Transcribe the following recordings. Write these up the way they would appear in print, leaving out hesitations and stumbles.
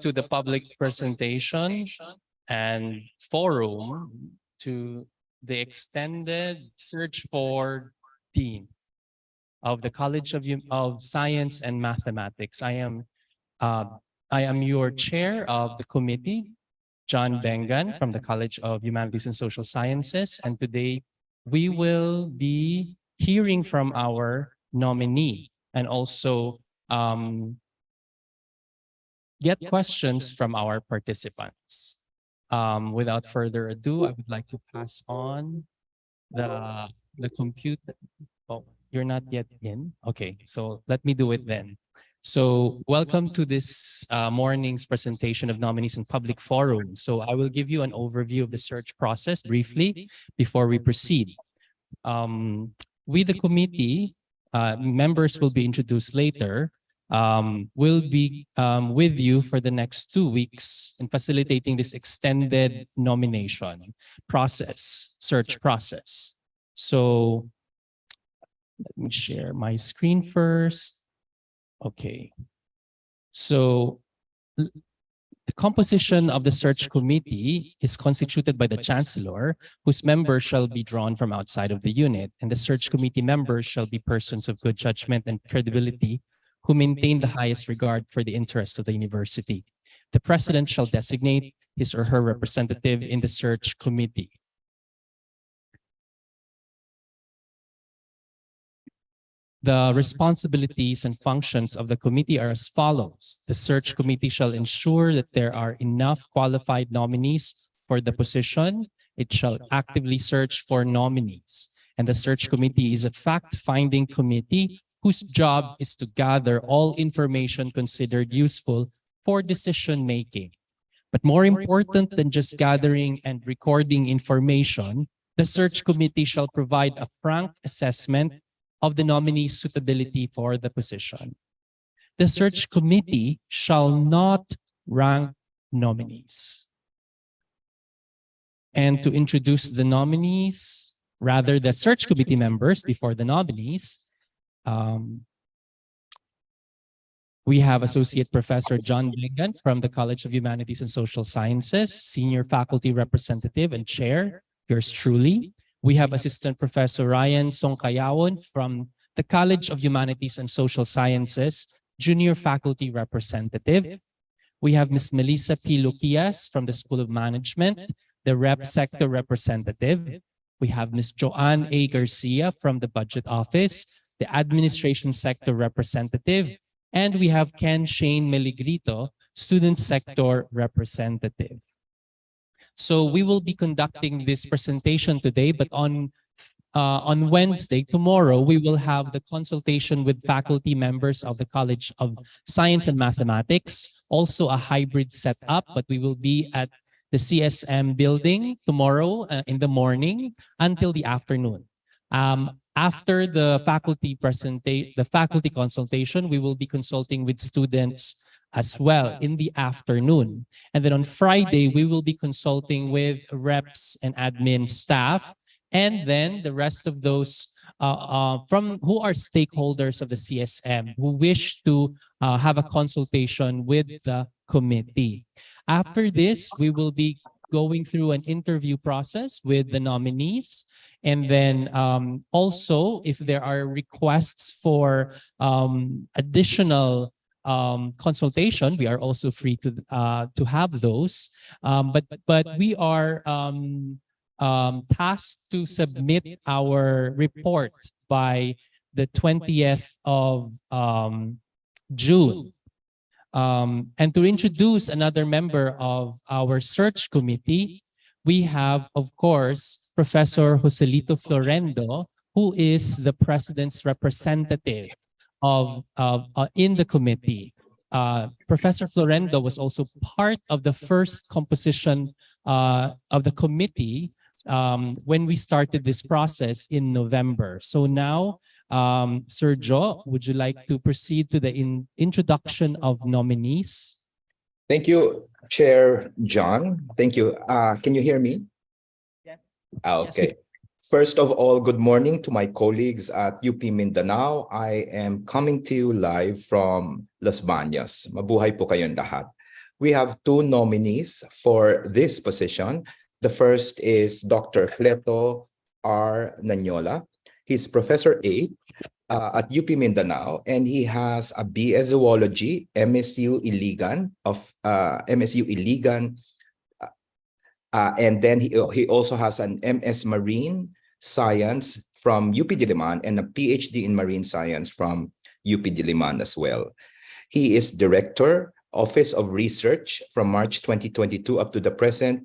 to the public presentation and forum to the extended search for Dean of the College of Science and Mathematics. I am your chair of the committee, John Bengan from the College of Humanities and Social Sciences. And today we will be hearing from our nominee and also get questions from our participants. Without further ado, I would like to pass on the computer. Oh, you're not yet in? Okay, so let me do it then. So welcome to this morning's presentation of nominees in public forum. So I will give you an overview of the search process briefly before we proceed. We, the committee, members will be introduced later, will be with you for the next 2 weeks in facilitating this extended nomination process, search process. So let me share my screen first. Okay, so the composition of the search committee is constituted by the chancellor, whose members shall be drawn from outside of the unit, and the search committee members shall be persons of good judgment and credibility who maintain the highest regard for the interests of the university. The president shall designate his or her representative in the search committee. The responsibilities and functions of the committee are as follows. The search committee shall ensure that there are enough qualified nominees for the position. It shall actively search for nominees. And the search committee is a fact-finding committee whose job is to gather all information considered useful for decision-making. But more important than just gathering and recording information, the search committee shall provide a frank assessment of the nominee's suitability for the position. The search committee shall not rank nominees. And to introduce the nominees, rather the search committee members before the nominees, we have Associate Professor John Bengan from the College of Humanities and Social Sciences, Senior Faculty Representative and Chair, yours truly. We have Assistant Professor Ryan Songkayawon from the College of Humanities and Social Sciences, Junior Faculty Representative. We have Ms. Melissa P. Luquias from the School of Management, the Rep Sector Representative. We have Ms. Joanne A. Garcia from the Budget Office, the Administration Sector Representative, and we have Ken Shane Meligrito, Student Sector Representative. So we will be conducting this presentation today, but on Wednesday, tomorrow, we will have the consultation with faculty members of the College of Science and Mathematics, also a hybrid setup, but we will be at the CSM building tomorrow in the morning until the afternoon. After the faculty consultation, we will be consulting with students as well in the afternoon. And then on Friday, we will be consulting with reps and admin staff, and then the rest of those who are stakeholders of the CSM who wish to have a consultation with the committee. After this, we will be going through an interview process with the nominees. And then also, if there are requests for additional consultation, we are also free to have those. But we are tasked to submit our report by the 20th of June. And to introduce another member of our search committee, we have, of course, Professor Joselito Florendo, who is the president's representative in the committee. Professor Florendo was also part of the first composition of the committee when we started this process in November. So now, Sir Jo, would you like to proceed to the introduction of nominees? Thank you, Chair John. Thank you. Can you hear me? Yes. Okay. First of all, good morning to my colleagues at UP Mindanao. I am coming to you live from Las Bañas. Mabuhay po kayong lahat. We have two nominees for this position. The first is Dr. Cleto R. Nanyola. He's Professor 8 at UP Mindanao, and he has a BS Zoology, MSU Iligan, and then he also has an MS Marine Science from UP Diliman and a PhD in Marine Science from UP Diliman as well. He is Director, Office of Research from March 2022 up to the present,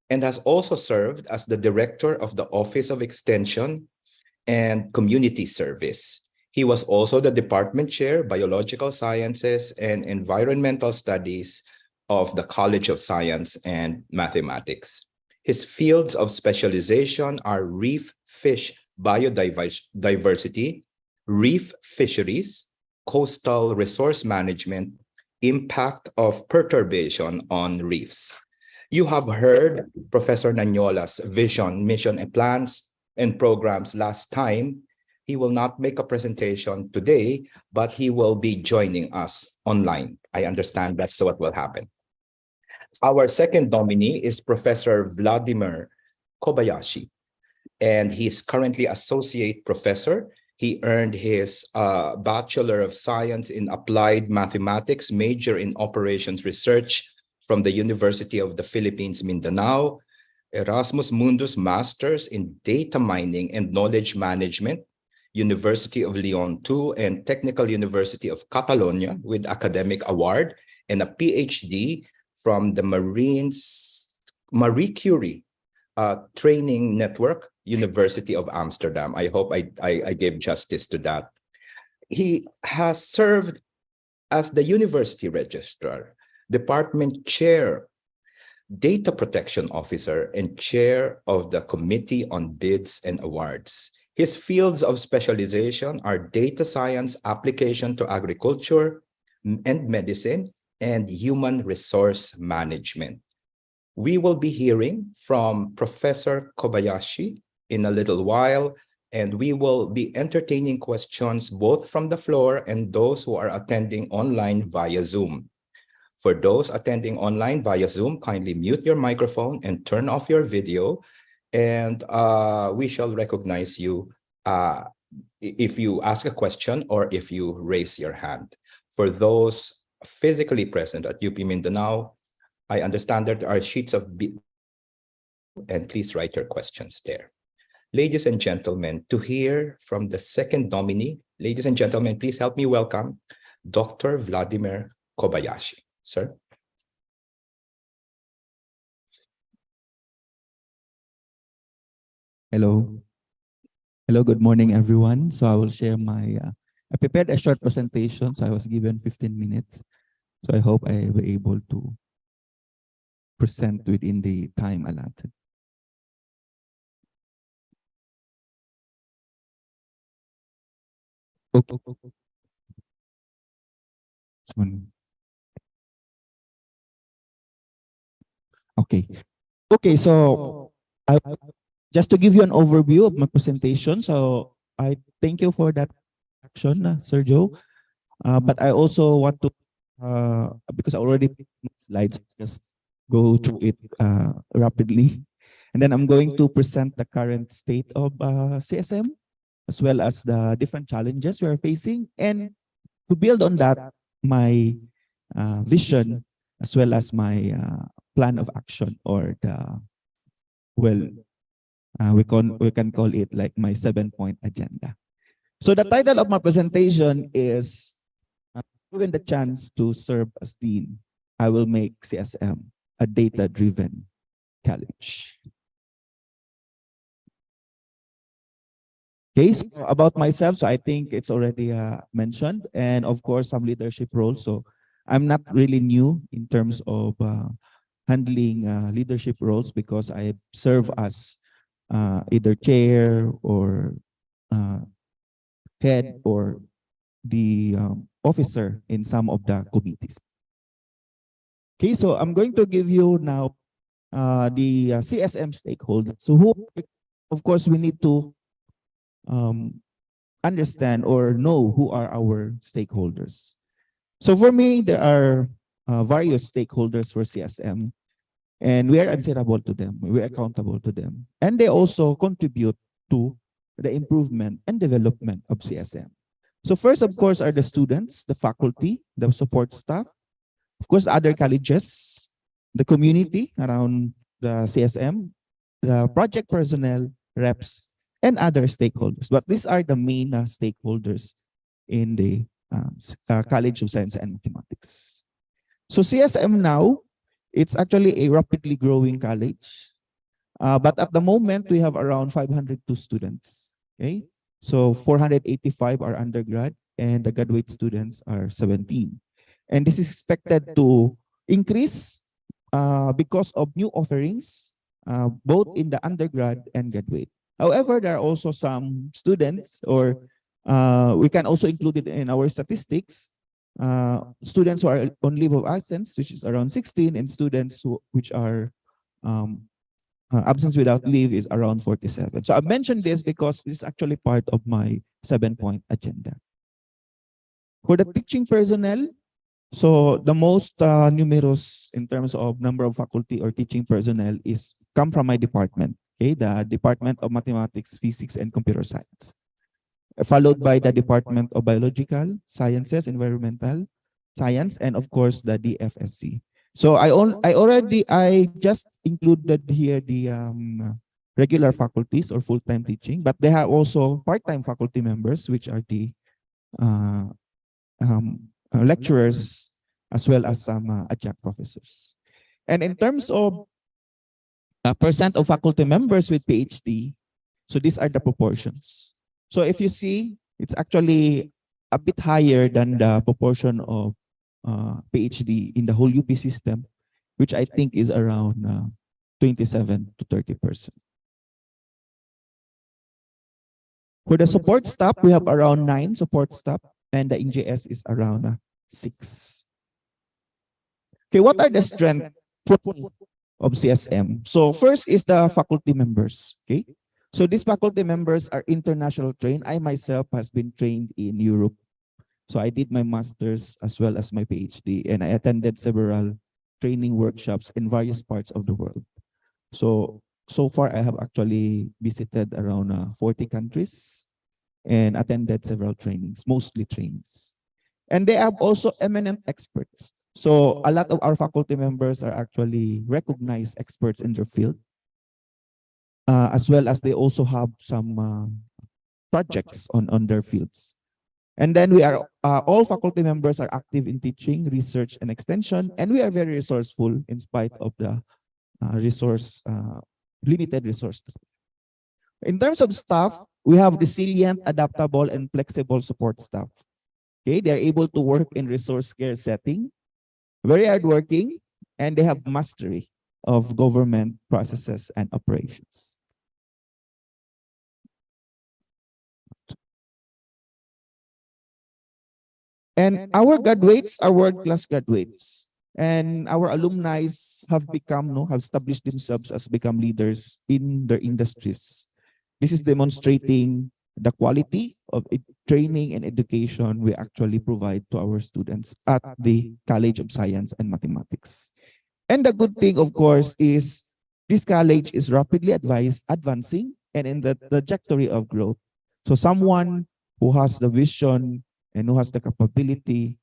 and has also served as the Director of the Office of Extension and Community Service. He was also the Department Chair, Biological Sciences and Environmental Studies of the College of Science and Mathematics. His fields of specialization are reef fish biodiversity, reef fisheries, coastal resource management, impact of perturbation on reefs. You have heard Professor Nanyola's vision, mission, and plans and programs last time. He will not make a presentation today, but he will be joining us online. I understand that's what will happen. Our second nominee is Professor Vladimir Kobayashi, and he's currently associate professor. He earned his Bachelor of Science in Applied Mathematics, major in Operations Research from the University of the Philippines, Mindanao, Erasmus Mundus Masters in Data Mining and Knowledge Management, University of Lyon II, and Technical University of Catalonia with academic award, and a PhD from the Marie Curie Training Network, University of Amsterdam. I hope I gave justice to that. He has served as the University Registrar, Department Chair, Data Protection Officer, and Chair of the Committee on Bids and Awards. His fields of specialization are data science application to agriculture and medicine, and human resource management. We will be hearing from Professor Kobayashi in a little while, and we will be entertaining questions both from the floor and those who are attending online via Zoom. For those attending online via Zoom, kindly mute your microphone and turn off your video, and we shall recognize you if you ask a question or if you raise your hand. For those physically present at UP Mindanao, I understand that there are sheets of and please write your questions there. Ladies and gentlemen, to hear from the second nominee, ladies and gentlemen, please help me welcome Dr. Vladimir Kobayashi. Sir. Hello. Hello, good morning, everyone. So I will share my, I prepared a short presentation, so I was given 15 minutes. So I hope I will be able to present within the time allotted. Okay. Okay. Okay, so just to give you an overview of my presentation. So I thank you for that action, Sergio. But I also want to, because I already slides, just go through it rapidly. And then I'm going to present the current state of CSM, as well as the different challenges we are facing. And to build on that, my vision, as well as my plan of action, or the, well, we can call it like my 7-point agenda. So the title of my presentation is, given the chance to serve as dean, I will make CSM a data-driven college. Okay, so about myself, so I think it's already mentioned, and of course some leadership roles. So I'm not really new in terms of handling leadership roles, because I serve as either chair or head or the officer in some of the committees. Okay, so I'm going to give you now the CSM stakeholders. So who, of course, we need to understand or know who are our stakeholders. So for me, there are various stakeholders for CSM, and we are answerable to them. We are accountable to them, and they also contribute to the improvement and development of CSM. So first, of course, are the students, the faculty, the support staff, of course, other colleges, the community around the CSM, the project personnel, reps, and other stakeholders. But these are the main stakeholders in the College of Science and Mathematics. So CSM now, it's actually a rapidly growing college. But at the moment, we have around 502 students. Okay, so 485 are undergrad, and the graduate students are 17. And this is expected to increase because of new offerings, both in the undergrad and graduate. However, there are also some students, or we can also include it in our statistics, students who are on leave of absence, which is around 16, and students which are absence without leave is around 47. So I mentioned this because this is actually part of my 7-point agenda. For the teaching personnel, so the most numerous in terms of number of faculty or teaching personnel is come from my department, okay, the Department of Mathematics, Physics, and Computer Science, followed by the Department of Biological Sciences, Environmental Science, and of course the DFSC. So I just included here the regular faculties or full-time teaching, but they have also part-time faculty members, which are the lecturers, as well as some adjunct professors. And in terms of percent of faculty members with PhD, so these are the proportions. So if you see, it's actually a bit higher than the proportion of PhD in the whole UP system, which I think is around 27 to 30%. For the support staff, we have around 9 support staff, and the NGS is around 6. Okay, what are the strengths of CSM? So first is the faculty members. Okay, so these faculty members are international trained. I myself has been trained in Europe. So I did my master's as well as my PhD, and I attended several training workshops in various parts of the world. So far I have actually visited around 40 countries and attended several trainings, mostly trainings. And they have also eminent experts. So a lot of our faculty members are actually recognized experts in their field, as well as they also have some projects on their fields. And then we are all faculty members are active in teaching, research, and extension, and we are very resourceful in spite of the limited resource. In terms of staff, we have resilient, adaptable, and flexible support staff. Okay, they are able to work in resource scarce setting, very hardworking, and they have mastery of government processes and operations. And our graduates are world-class graduates. And our alumni have established themselves as become leaders in their industries. This is demonstrating the quality of training and education we actually provide to our students at the College of Science and Mathematics. And the good thing, of course, is this college is rapidly advancing and in the trajectory of growth. So someone who has the vision and who has the capability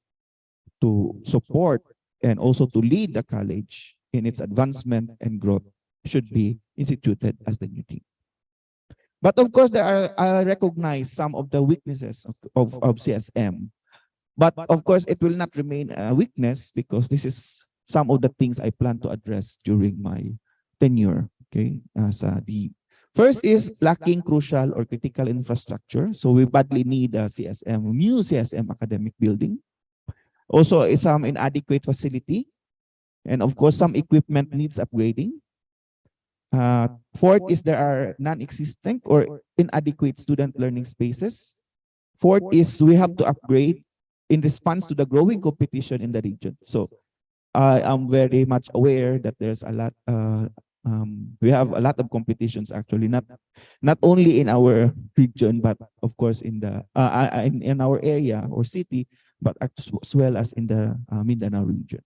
to support and also to lead the college in its advancement and growth should be instituted as the new team. But of course, I recognize some of the weaknesses of CSM. But of course, it will not remain a weakness because this is some of the things I plan to address during my tenure, okay, as a dean. First is lacking crucial or critical infrastructure. So we badly need a new CSM academic building. Also, some inadequate facility. And of course, some equipment needs upgrading. Fourth is there are non-existent or inadequate student learning spaces. Fourth is we have to upgrade in response to the growing competition in the region. So I am very much aware that there's a lot, we have a lot of competitions actually, not only in our region, but of course in the in our area or city, but as well as in the Mindanao region.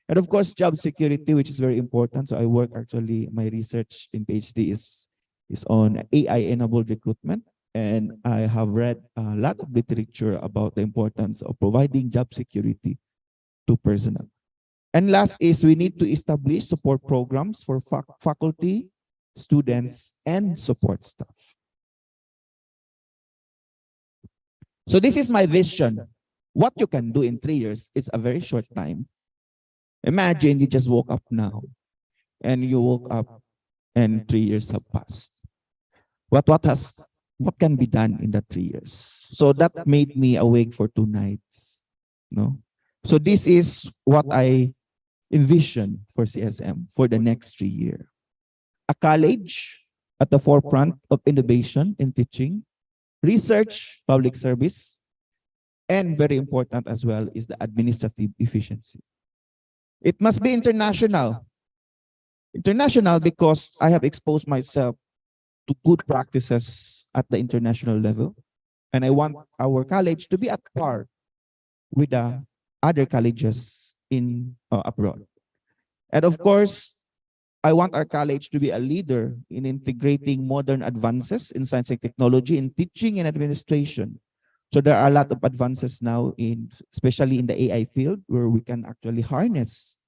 And of course, job security, which is very important. So I work actually, my research in PhD is on AI-enabled recruitment. And I have read a lot of literature about the importance of providing job security to personnel. And last is we need to establish support programs for faculty, students, and support staff. So this is my vision. What you can do in 3 years, it's a very short time. Imagine you just woke up now and you woke up and 3 years have passed. What can be done in the 3 years? So that made me awake for 2 nights. No? So this is what I envision for CSM for the next 3 years. A college at the forefront of innovation in teaching, research, public service, and very important as well is the administrative efficiency. It must be international. International because I have exposed myself to good practices at the international level. And I want our college to be at par with the other colleges in abroad. And of course, I want our college to be a leader in integrating modern advances in science and technology in teaching and administration. So there are a lot of advances now especially in the AI field where we can actually harness.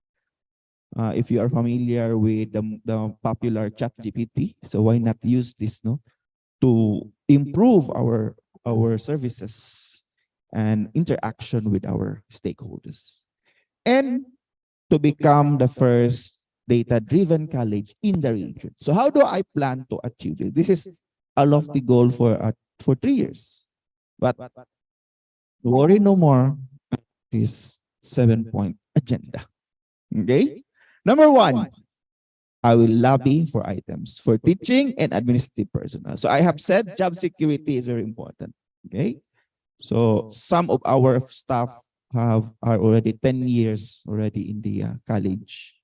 If you are familiar with the popular ChatGPT, so why not use this to improve our services and interaction with our stakeholders. And to become the first data-driven college in the region. So how do I plan to achieve this? This is a lofty goal for 3 years. But worry no more, this 7-point agenda. Okay? Number 1, I will lobby for items for teaching and administrative personnel. So I have said job security is very important. Okay? So some of our staff are already 10 years already in the college.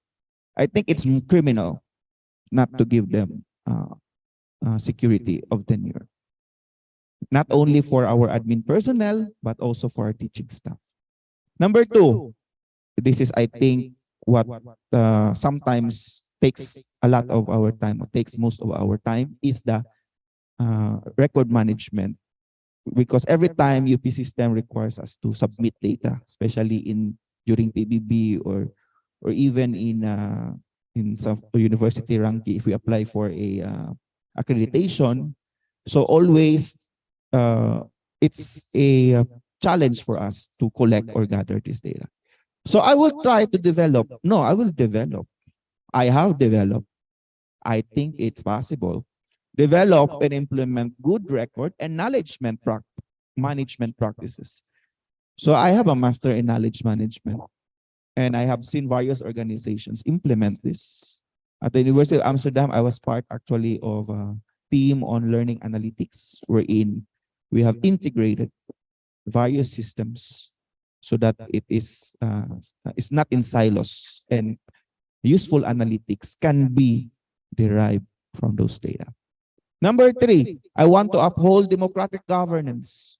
I think it's criminal not to give them security of tenure. Not only for our admin personnel, but also for our teaching staff. Number 2, this is, I think, what sometimes takes a lot of our time, or takes most of our time, is the record management. Because every time UP system requires us to submit data, especially during PBB or even in some university ranking, if we apply for a accreditation. So always it's a challenge for us to collect or gather this data. So I will try to develop. No, I will develop. I have developed. I think it's possible. Develop and implement good record and management practices. So I have a master in knowledge management, and I have seen various organizations implement this. At the University of Amsterdam, I was part actually of a team on learning analytics, wherein we have integrated various systems so that it's not in silos, and useful analytics can be derived from those data. Number 3, I want to uphold democratic governance.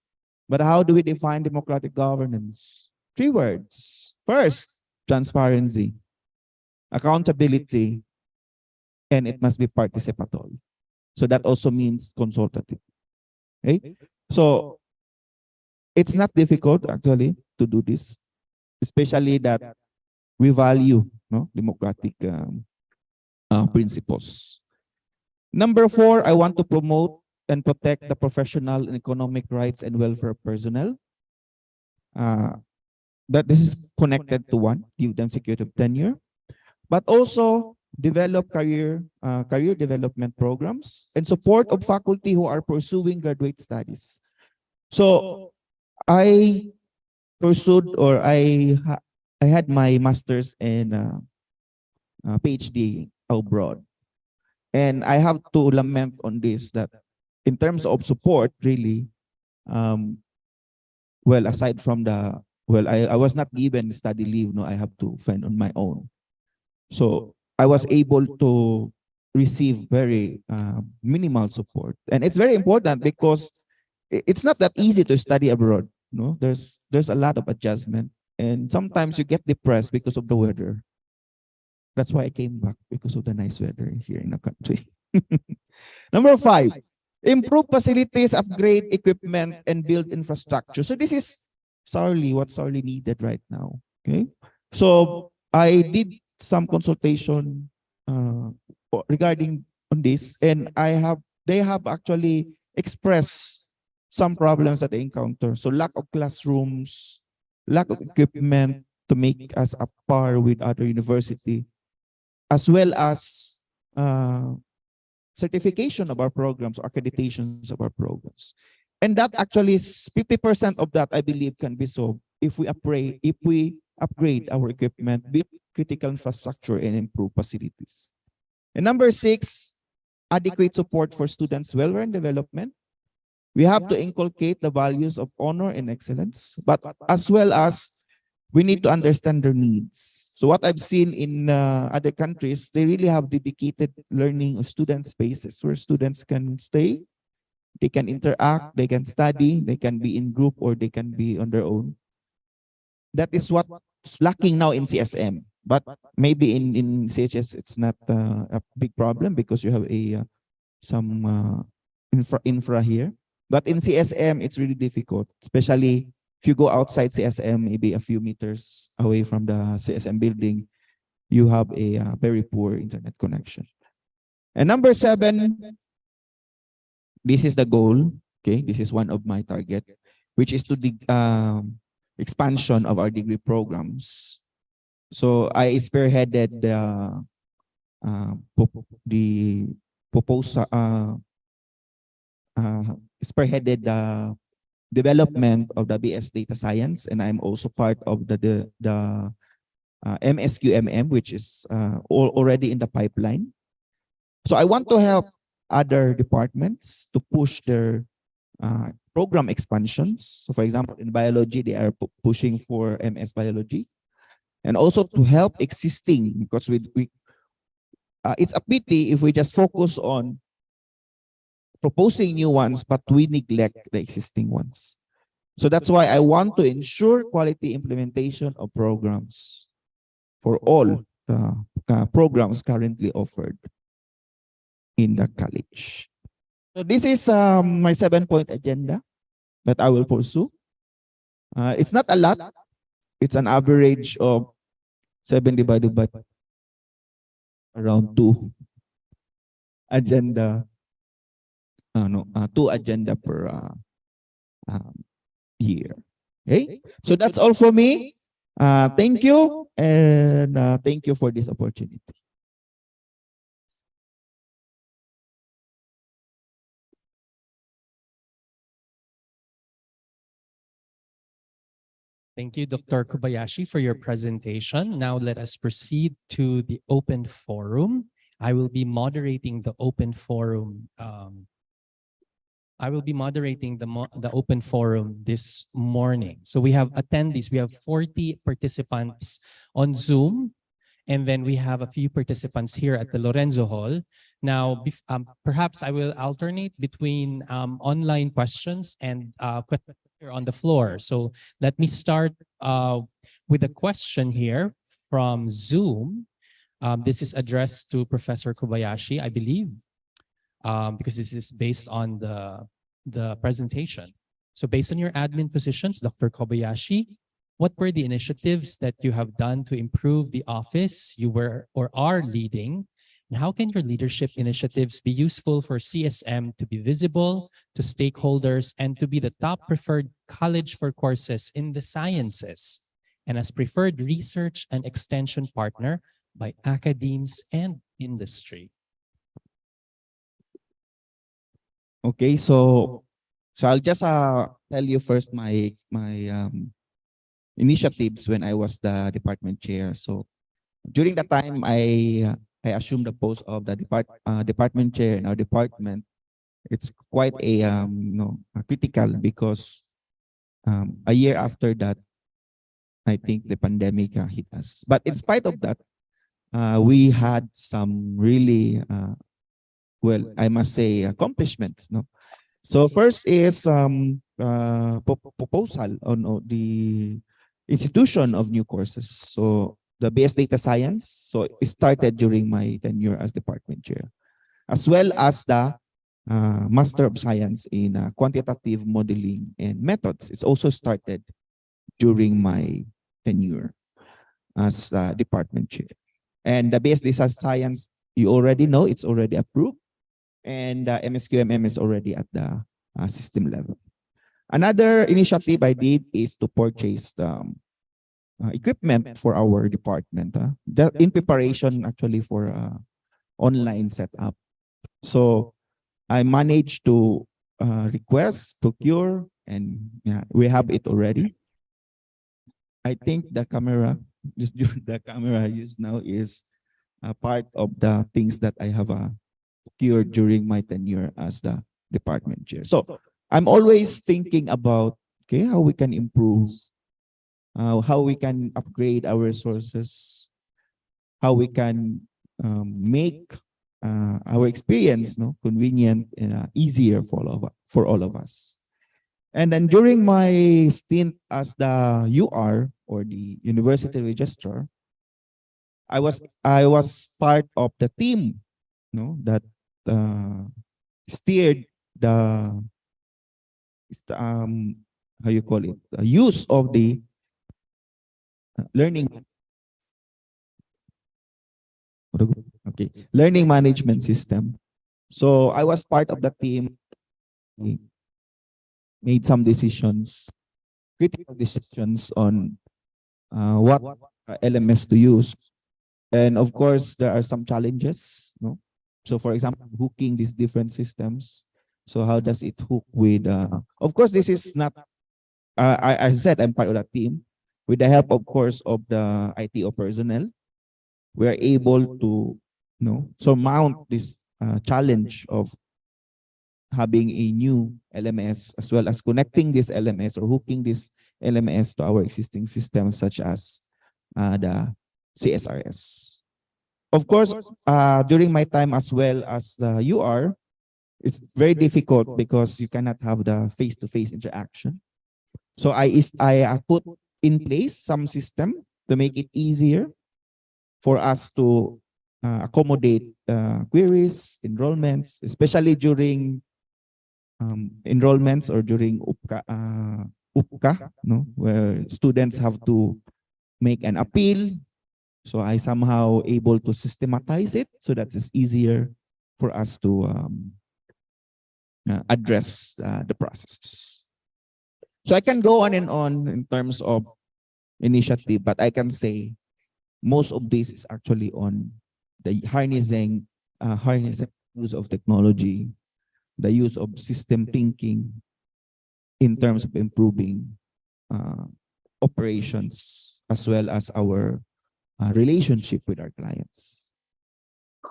But how do we define democratic governance? 3 words. First, transparency, accountability, and it must be participatory. So that also means consultative. Okay? So it's not difficult actually to do this, especially that we value democratic principles. Number 4, I want to promote and protect the professional and economic rights and welfare of personnel. That this is connected to 1, give them security of tenure, but also develop career development programs and support of faculty who are pursuing graduate studies. So I pursued, or I had my master's and PhD abroad. And I have to lament on this, that in terms of support, really, well, aside from I was not given study leave, I have to fend on my own. So I was able to receive very minimal support. And it's very important because it's not that easy to study abroad. There's a lot of adjustment. And sometimes you get depressed because of the weather. That's why I came back, because of the nice weather here in the country. Number 5, improve facilities, upgrade equipment, and build infrastructure. So this is what's sorely needed right now. Okay. So I did some consultation regarding on this, and they have actually expressed some problems that they encounter. So lack of classrooms, lack of equipment to make us up par with other university, as well as certification of our programs, accreditations of our programs. And that actually is 50% of that, I believe, can be solved if we upgrade our equipment, build critical infrastructure, and improve facilities. And number 6, adequate support for students' welfare and development. We have to inculcate the values of honor and excellence, but as well as we need to understand their needs. So what I've seen in other countries, they really have dedicated learning of student spaces where students can stay, they can interact, they can study, they can be in group, or they can be on their own. That is what's lacking now in CSM. But maybe in CHS, it's not a big problem because you have some infra here. But in CSM, it's really difficult, especially if you go outside CSM, maybe a few meters away from the CSM building, you have a very poor internet connection. And number 7, this is the goal. Okay, this is one of my target, which is to the expansion of our degree programs. So I spearheaded the proposal, spearheaded the development of the BS Data Science, and I'm also part of the MSQMM, which is already in the pipeline. So I want to help other departments to push their program expansions. So for example, in biology, they are pushing for MS Biology, and also to help existing, because it's a pity if we just focus on proposing new ones, but we neglect the existing ones. So that's why I want to ensure quality implementation of programs for all the programs currently offered in the college. So this is my 7-point agenda that I will pursue. It's not a lot. It's an average of 7 divided by around 2 agenda. 2 agenda per year. Okay, so that's all for me. Thank you, and thank you for this opportunity. Thank you, Dr. Kobayashi, for your presentation. Now let us proceed to the open forum. I will be moderating the open forum. I will be moderating the open forum this morning. So we have attendees. We have 40 participants on Zoom, and then we have a few participants here at the Lorenzo Hall. Now, perhaps I will alternate between online questions and questions here on the floor. So let me start with a question here from Zoom. This is addressed to Professor Kobayashi, I believe, because this is based on the presentation. So based on your admin positions, Dr. Kobayashi, what were the initiatives that you have done to improve the office you were or are leading? And how can your leadership initiatives be useful for CSM to be visible to stakeholders and to be the top preferred college for courses in the sciences and as preferred research and extension partner by academies and industry? Okay, so I'll just tell you first my initiatives when I was the department chair. So during that time, I assumed the post of the department chair in our department. It's quite a critical because a year after that, I think the pandemic hit us. But in spite of that, we had some really well, I must say, accomplishments. No, so first is proposal on the institution of new courses. So the BS Data Science, so it started during my tenure as department chair, as well as the Master of Science in Quantitative Modeling and Methods. It's also started during my tenure as department chair. And the BS Data Science, you already know, it's already approved. And MSQMM is already at the system level. Another initiative I did is to purchase the equipment for our department in preparation actually for online setup. So I managed to request, procure, and yeah, we have it already. I think the camera, just the camera I use now is a part of the things that I have procured during my tenure as the department chair. So I'm always thinking about, okay, how we can improve, how we can upgrade our resources, how we can make our experience convenient and easier for all of us. And then during my stint as the UR or the university registrar, I was part of the team, that steered the how you call it, use of the learning learning management system. So I was part of the team, made some decisions, critical decisions on what LMS to use. And of course, there are some challenges. So for example, hooking these different systems. So how does it hook with, of course, this is not, I said I'm part of that team. With the help, of course, of the ITO personnel, we are able to surmount this challenge of having a new LMS, as well as connecting this LMS or hooking this LMS to our existing systems, such as the CSRS. Of course, during my time as well as the UR, it's very difficult because you cannot have the face-to-face interaction. So I put in place some system to make it easier for us to accommodate queries, enrollments, especially during enrollments or during UPCA, where students have to make an appeal. So I somehow able to systematize it so that it's easier for us to address the processes. So I can go on and on in terms of initiative, but I can say most of this is actually on the harnessing use of technology, the use of system thinking in terms of improving operations, as well as our relationship with our clients.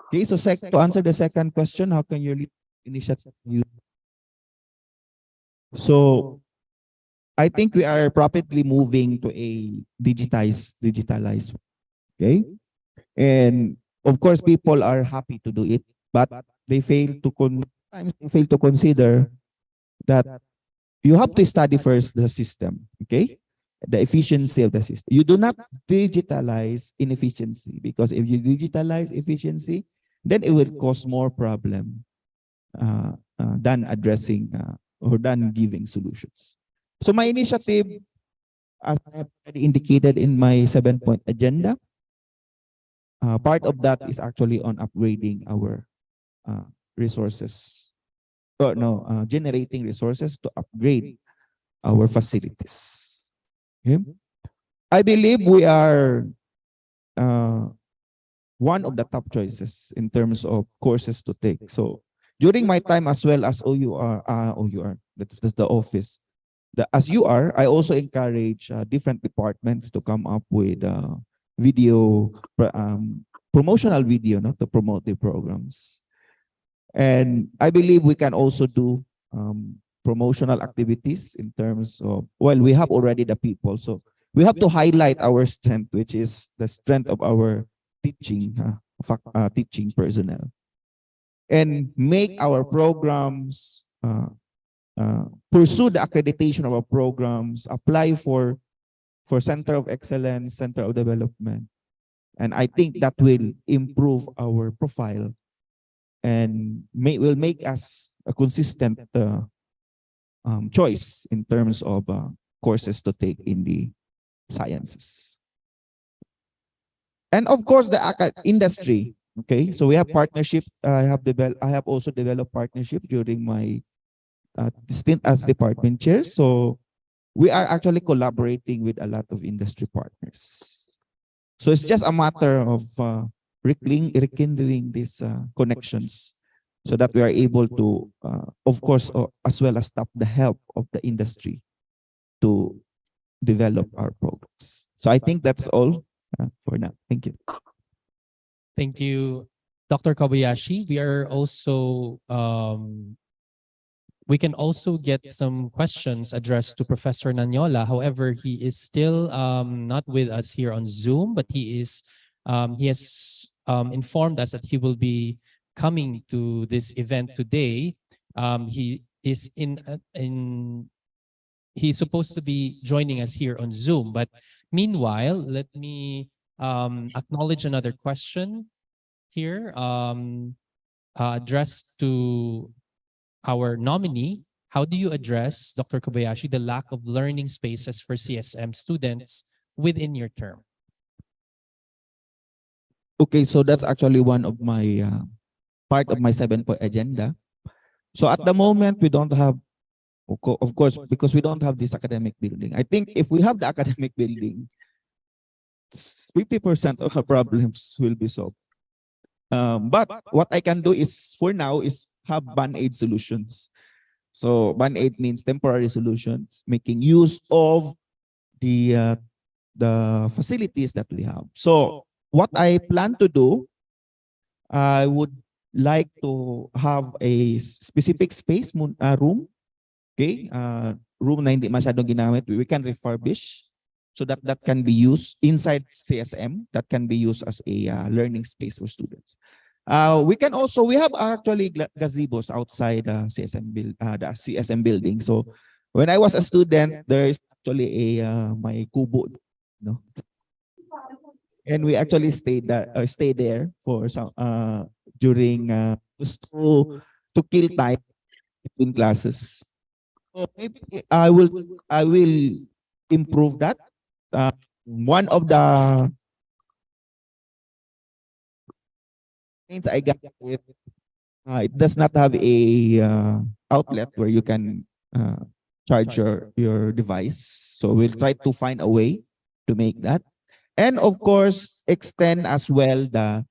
Okay, so to answer the second question, how can your initiative use? So I think we are rapidly moving to a digitalized, okay? And of course, people are happy to do it, but they fail to consider that you have to study first the system, okay? The efficiency of the system. You do not digitalize inefficiency, because if you digitalize efficiency, then it will cause more problem than addressing or than giving solutions. So my initiative, as I have already indicated in my 7-point agenda, part of that is actually on upgrading our resources. Generating resources to upgrade our facilities. Okay? I believe we are one of the top choices in terms of courses to take. So during my time as well as OUR, that's the office. As UR, I also encourage different departments to come up with video, promotional video, to promote their programs. And I believe we can also do promotional activities in terms of, well, we have already the people. So we have to highlight our strength, which is the strength of our teaching personnel. And make our programs, pursue the accreditation of our programs, apply for for Center of Excellence, Center of Development. And I think that will improve our profile and will make us a consistent choice in terms of courses to take in the sciences. And of course, the industry. Okay, so we have partnership. I have also developed partnership during my stint as department chair. So we are actually collaborating with a lot of industry partners. So it's just a matter of rekindling these connections so that we are able to, of course, as well as tap the help of the industry to develop our programs. So I think that's all for now. Thank you. Thank you, Dr. Kobayashi. We can also get some questions addressed to Professor Nanyola. However, he is still not with us here on Zoom, but he has informed us that he will be coming to this event today. He is he's supposed to be joining us here on Zoom, but meanwhile, let me acknowledge another question here addressed to our nominee. How do you address, Dr. Kobayashi, the lack of learning spaces for CSM students within your term? Okay, so that's actually one of my part of my 7-point agenda. So at the moment, we don't have, of course, because we don't have this academic building. I think if we have the academic building, 50% of our problems will be solved. But what I can do is, for now, is have band-aid solutions. So band-aid means temporary solutions, making use of the facilities that we have. So what I plan to do, I would like to have a specific space, room, okay? Room na hindi masyadong ginamit, we can refurbish so that can be used inside CSM, that can be used as a learning space for students. We have actually gazebos outside the CSM building. So when I was a student, there is actually my kubo, and we actually stay there for some during just to kill time between classes. So maybe I will improve that. One of the things I got it, it does not have a outlet where you can charge your device. So we'll try to find a way to make that. And of course, extend as well the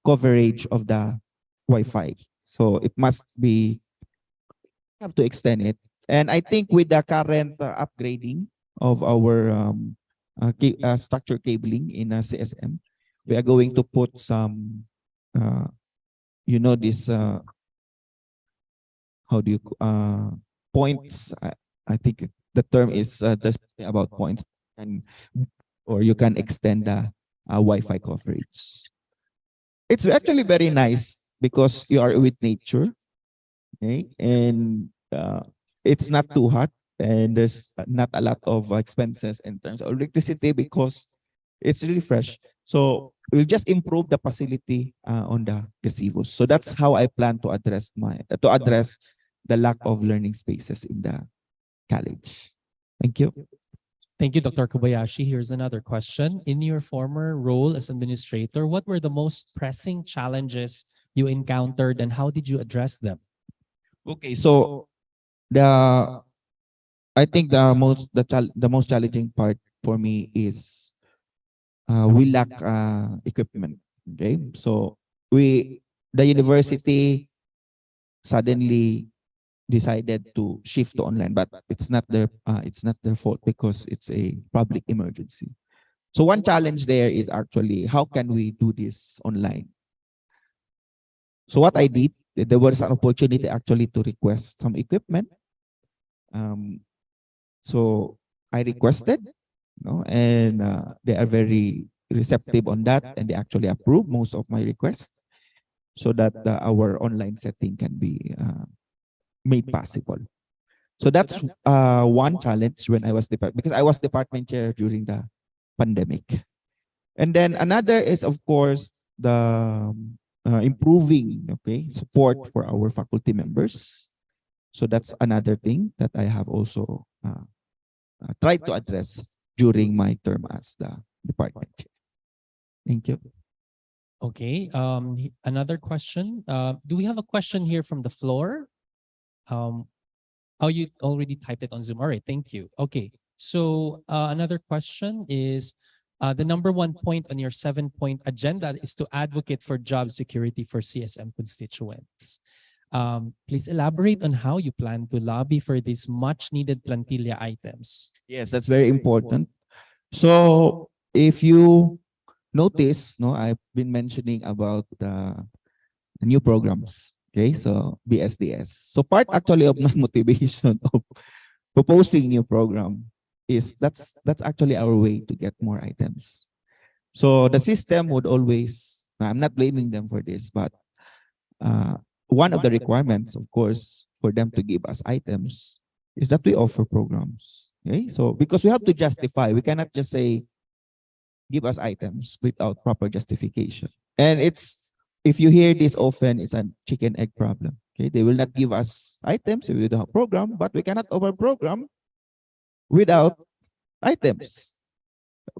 coverage of the Wi-Fi. So it must be, have to extend it. And I think with the current upgrading of our structure cabling in CSM, we are going to put some, this, how do you, points. I think the term is there's something about points, or you can extend the Wi-Fi coverage. It's actually very nice because you are with nature, okay? And it's not too hot, and there's not a lot of expenses in terms of electricity because it's really fresh. So we'll just improve the facility on the gazebos. So that's how I plan to address the lack of learning spaces in the college. Thank you. Thank you, Dr. Kobayashi. Here's another question. In your former role as administrator, what were the most pressing challenges you encountered and how did you address them? Okay, so I think the most challenging part for me is we lack equipment. Okay, so the university suddenly decided to shift to online, but it's not their fault because it's a public emergency. So one challenge there is actually how can we do this online? So what I did, there was an opportunity actually to request some equipment. So I requested, and they are very receptive on that, and they actually approve most of my requests so that our online setting can be made possible. So that's one challenge when I was because I was department chair during the pandemic. And then another is, of course, the improving, okay, support for our faculty members. So that's another thing that I have also tried to address during my term as the department chair. Thank you. Okay. Another question. Do we have a question here from the floor? Oh, you already typed it on Zoom. All right. Thank you. Okay. So another question is, the number one point on your 7-point agenda is to advocate for job security for CSM constituents. Please elaborate on how you plan to lobby for these much needed plantilla items. Yes, that's very important. So if you notice, no, I've been mentioning about the new programs. Okay, so BSDS. So part actually of my motivation of proposing new program is that's actually our way to get more items. So the system would always, I'm not blaming them for this, but one of the requirements, of course, for them to give us items is that we offer programs. Okay, so because we have to justify, we cannot just say give us items without proper justification. And it's, if you hear this often, it's a chicken egg problem. Okay, they will not give us items if we don't have program, but we cannot over program without items.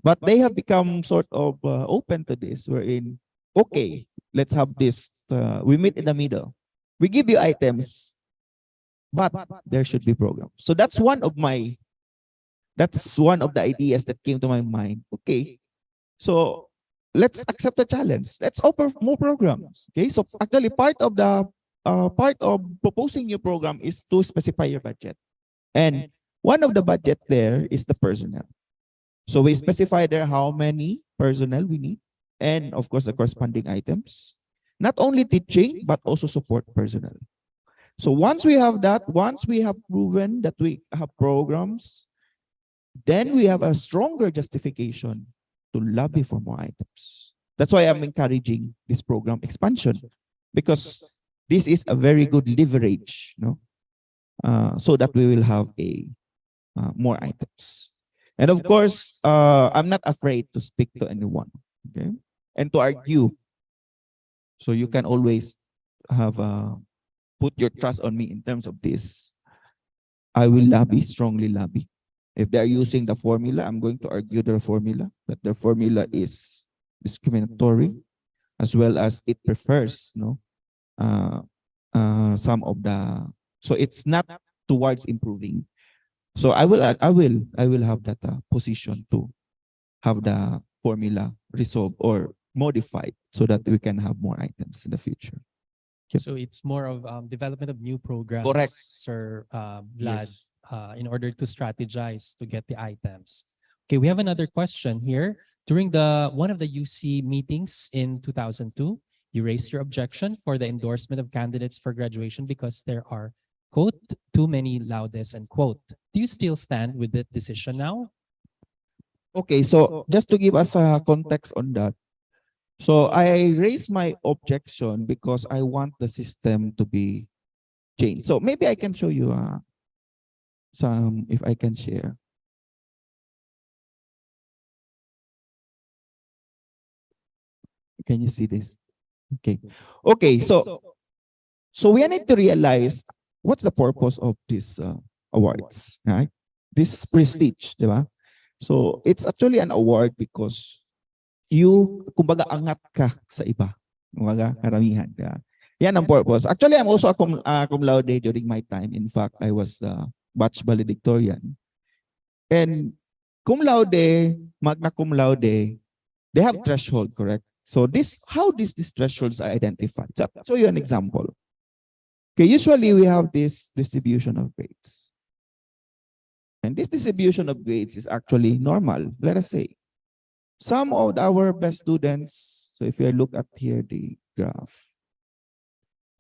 But they have become sort of open to this. We're in, okay, let's have this. We meet in the middle. We give you items, but there should be programs. So that's one of my, that's one of the ideas that came to my mind. Okay, so let's accept the challenge. Let's offer more programs. Okay, so actually part of the part of proposing new program is to specify your budget. And one of the budget there is the personnel. So we specify there how many personnel we need, and of course the corresponding items. Not only teaching, but also support personnel. So once we have that, once we have proven that we have programs, then we have a stronger justification to lobby for more items. That's why I'm encouraging this program expansion, because this is a very good leverage, no? So that we will have a more items. And of course, I'm not afraid to speak to anyone, okay, and to argue. So you can always have put your trust on me in terms of this. I will lobby, strongly lobby. If they are using the formula, I'm going to argue their formula, that their formula is discriminatory, as well as it prefers, no, some of the, so it's not towards improving. So I will have that position to have the formula resolved or modified so that we can have more items in the future. Yep. So it's more of development of new programs, Correct. Sir Vlad, Yes. in order to strategize to get the items. Okay, we have another question here. During one of the UC meetings in 2002, you raised your objection for the endorsement of candidates for graduation because there are, quote, too many laudes, and quote. Do you still stand with that decision now? Okay, so just to give us a context on that. So I raised my objection because I want the system to be changed. So maybe I can show you some, if I can share. Can you see this? Okay. Okay, so we need to realize what's the purpose of these awards, right? This prestige, di ba? So it's actually an award because you, kumbaga, angat ka sa iba. Kumbaga, karamihan ka. Yan ang purpose. Actually, I'm also a cum laude during my time. In fact, I was the batch valedictorian. And cum laude, magna cum laude, they have threshold, correct? So how these thresholds are identified. So I'll show you an example. Okay, usually we have this distribution of grades. And this distribution of grades is actually normal. Let us say, some of our best students, so if you look at here the graph,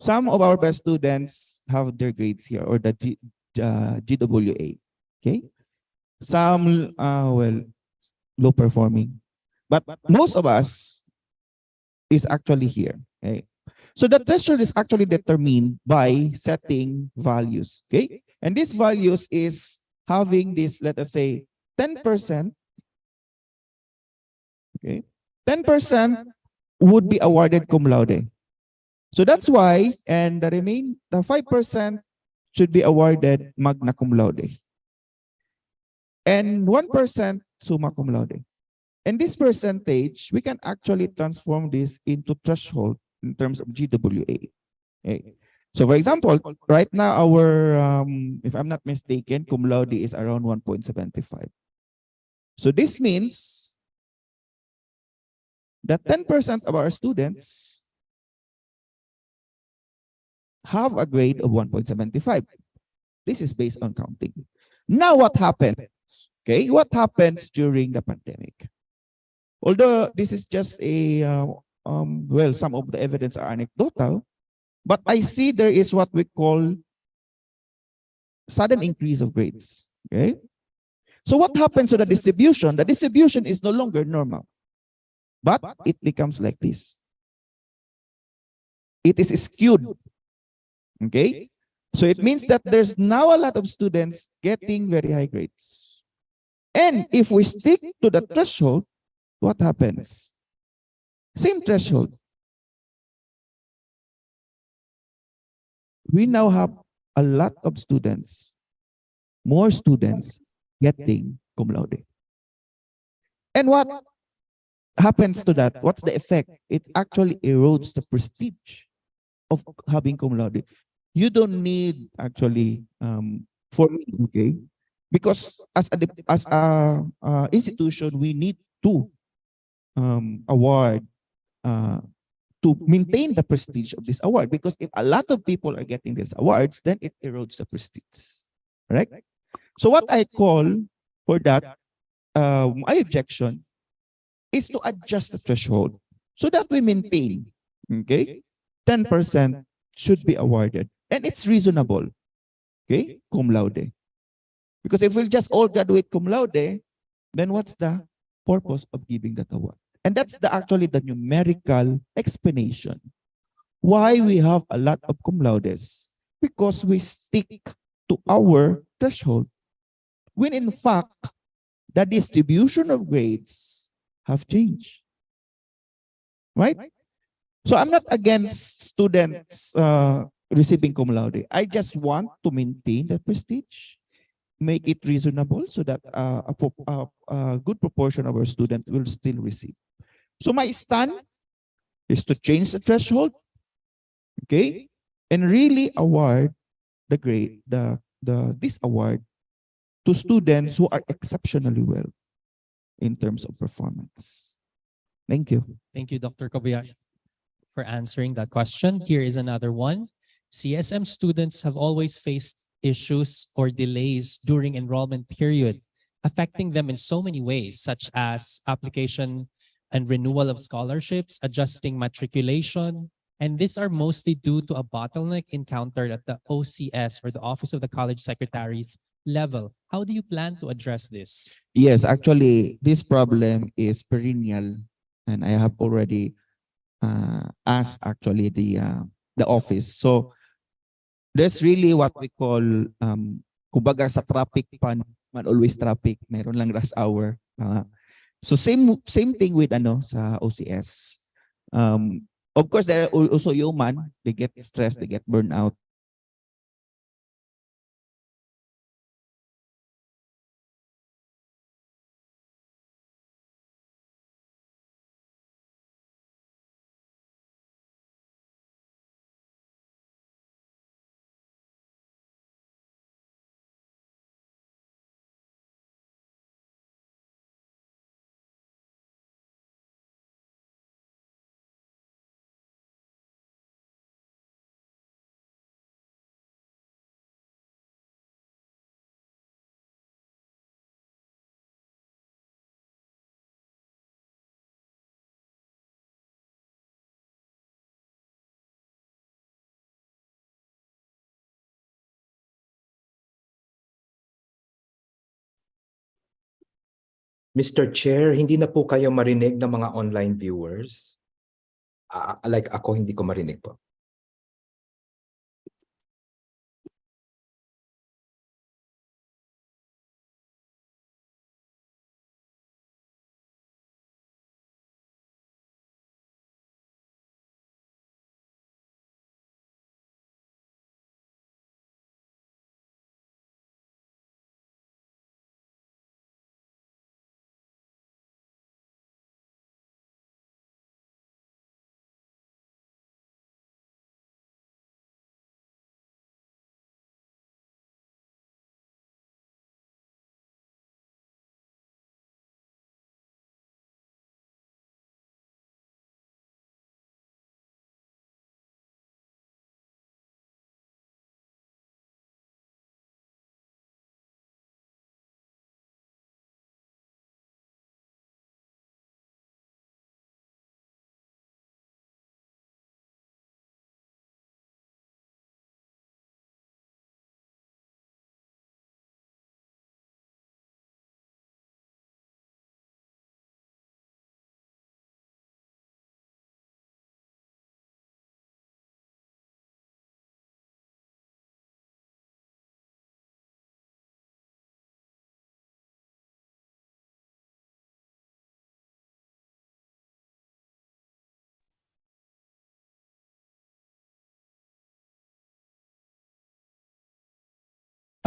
some of our best students have their grades here, or the GWA, okay? Some, well, low performing. But most of us is actually here, okay? So the threshold is actually determined by setting values, okay? And these values is having this, let us say, 10%, okay? 10% would be awarded cum laude. So that's why, and the 5% should be awarded magna cum laude. And 1% summa cum laude. And this percentage, we can actually transform this into threshold in terms of GWA. Okay. So for example, right now our, if I'm not mistaken, cum laude is around 1.75. So this means that 10% of our students have a grade of 1.75. This is based on counting. Now what happens? Okay, what happens during the pandemic? Although this is just a, well, some of the evidence are anecdotal, but I see there is what we call sudden increase of grades. Okay, so what happens to the distribution? The distribution is no longer normal, but it becomes like this. It is skewed. Okay, so it means that there's now a lot of students getting very high grades. And if we stick to the threshold, what happens? Same threshold. We now have a lot of students, more students getting cum laude. And what happens to that? What's the effect? It actually erodes the prestige of having cum laude. You don't need actually, for me, okay? Because as a institution, we need to award to maintain the prestige of this award. Because if a lot of people are getting these awards, then it erodes the prestige. Right? So what I call for that, my objection is to adjust the threshold so that we maintain, okay, 10% should be awarded. And it's reasonable, okay, cum laude. Because if we'll just all graduate cum laude, then what's the purpose of giving that award? And that's actually the numerical explanation why we have a lot of cum laudes. Because we stick to our threshold, when in fact, the distribution of grades have changed. Right? So I'm not against students receiving cum laude. I just want to maintain the prestige, make it reasonable so that a good proportion of our students will still receive. So my stand is to change the threshold, okay, and really award the grade, this award to students who are exceptionally well in terms of performance. Thank you. Thank you, Dr. Kobayashi, for answering that question. Here is another one. CSM students have always faced issues or delays during enrollment period, affecting them in so many ways, such as application and renewal of scholarships, adjusting matriculation, and these are mostly due to a bottleneck encountered at the OCS, or the Office of the College Secretaries level. How do you plan to address this? Yes, actually, this problem is perennial, and I have already asked actually the office. So there's really what we call, kumbaga sa traffic pan, man always traffic, meron lang rush hour. So same thing with sa OCS. Of course, there are also human. They get stressed, they get burned out. Mr. Chair, hindi na po kayo marinig ng mga online viewers? Like ako, hindi ko marinig po.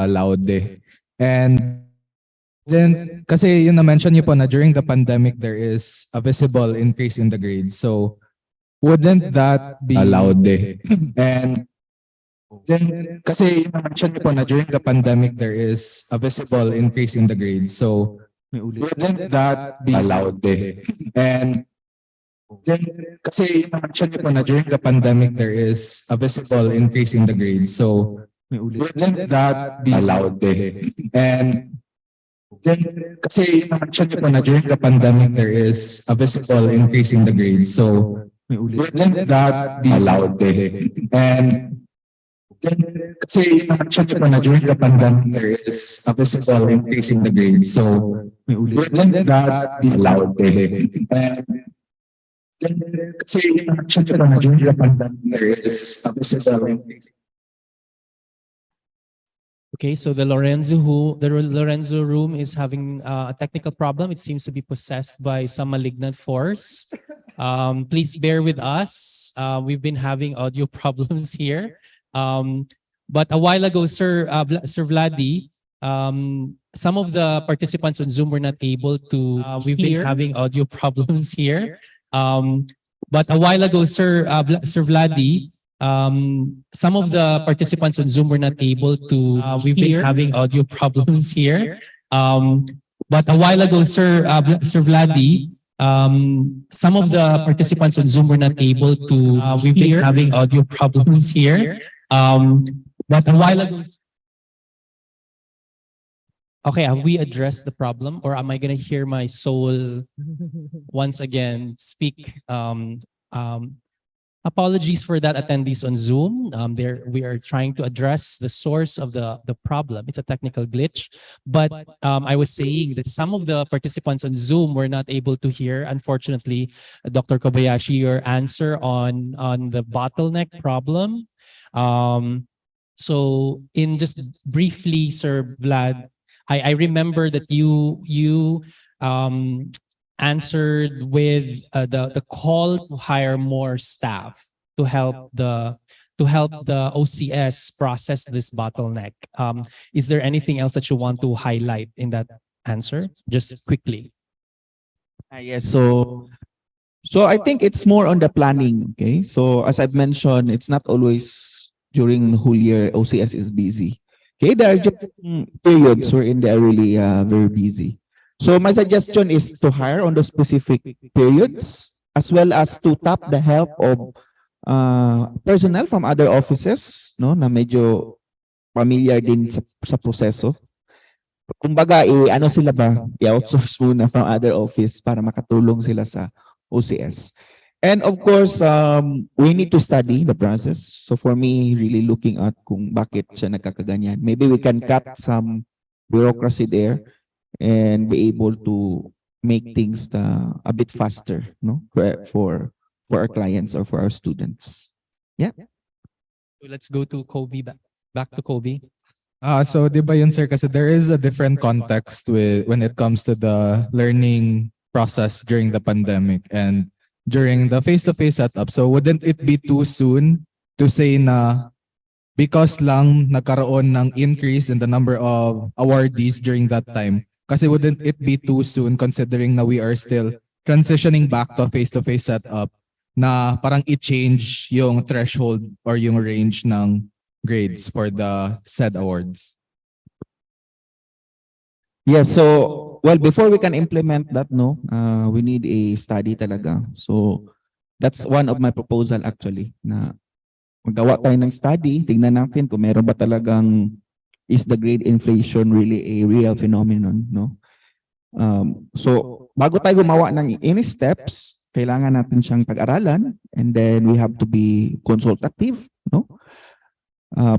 laude. And then, kasi yun na-mention niyo po na during the pandemic, there is a visible increase in the grades. So, wouldn't that be laude? And then, kasi yun na-mention niyo po na during the pandemic, there is a visible increase in the grades. So, May ulit. wouldn't that be laude? And then, kasi yun na-mention niyo po na during the pandemic, there is a visible increase in the grades. So, May ulit. wouldn't that be laude? And then, kasi yun na-mention niyo po na during the pandemic, there is a visible increase in the grades. So, May ulit. wouldn't that be laude? And then, kasi yun na-mention niyo po na during the pandemic, there is a visible increase in the grades. So, May ulit. wouldn't that be laude? And then, kasi yun na-mention niyo po na during the pandemic, there is a visible increase. Okay, so the Lorenzo room is having a technical problem. It seems to be possessed by some malignant force. Please bear with us. We've been having audio problems here. But a while ago, Sir Vladi, some of the participants on Zoom were not able to. We've been having audio problems here. But a while ago, Sir Vladi, some of the participants on Zoom were not able to. We've been having audio problems here. But a while ago, Sir Vladi, some of the participants on Zoom were not able to. We've been having audio problems here. But a while ago. Okay, have we addressed the problem, or am I gonna hear my soul once again speak? Apologies for that, attendees on Zoom. We are trying to address the source of the problem. It's a technical glitch. But I was saying that some of the participants on Zoom were not able to hear, unfortunately, Dr. Kobayashi, your answer on the bottleneck problem. So in just briefly, Sir Vlad, I remember that you answered with the call to hire more staff to help the OCS process this bottleneck. Is there anything else that you want to highlight in that answer? Just quickly. Yes, so I think it's more on the planning, okay? So as I've mentioned, it's not always during the whole year OCS is busy. Okay, there are just periods wherein they are really very busy. So my suggestion is to hire on those specific periods, as well as to tap the help of personnel from other offices, no, na medyo familiar din sa proseso. Kumbaga, ano sila ba? I-outsource muna from other office para makatulong sila sa OCS. And of course, we need to study the process. So for me, really looking at kung bakit siya nagkakaganyan. Maybe we can cut some bureaucracy there and be able to make things a bit faster, no, for our clients or for our students. Yeah. Let's go to Kobe, back to Kobe. So di ba yun, sir, kasi there is a different context when it comes to the learning process during the pandemic and during the face-to-face setup. So wouldn't it be too soon to say na because lang nagkaroon ng increase in the number of awardees during that time? Kasi wouldn't it be too soon considering na we are still transitioning back to a face-to-face setup na parang i-change yung threshold or yung range ng grades for the said awards? Yes, so well, before we can implement that, no, we need a study talaga. So that's one of my proposal actually, na magawa tayo ng study, tingnan natin kung meron ba talagang is the grade inflation really a real phenomenon, no? So bago tayo gumawa ng any steps, kailangan natin siyang pag-aralan, and then we have to be consultative, no?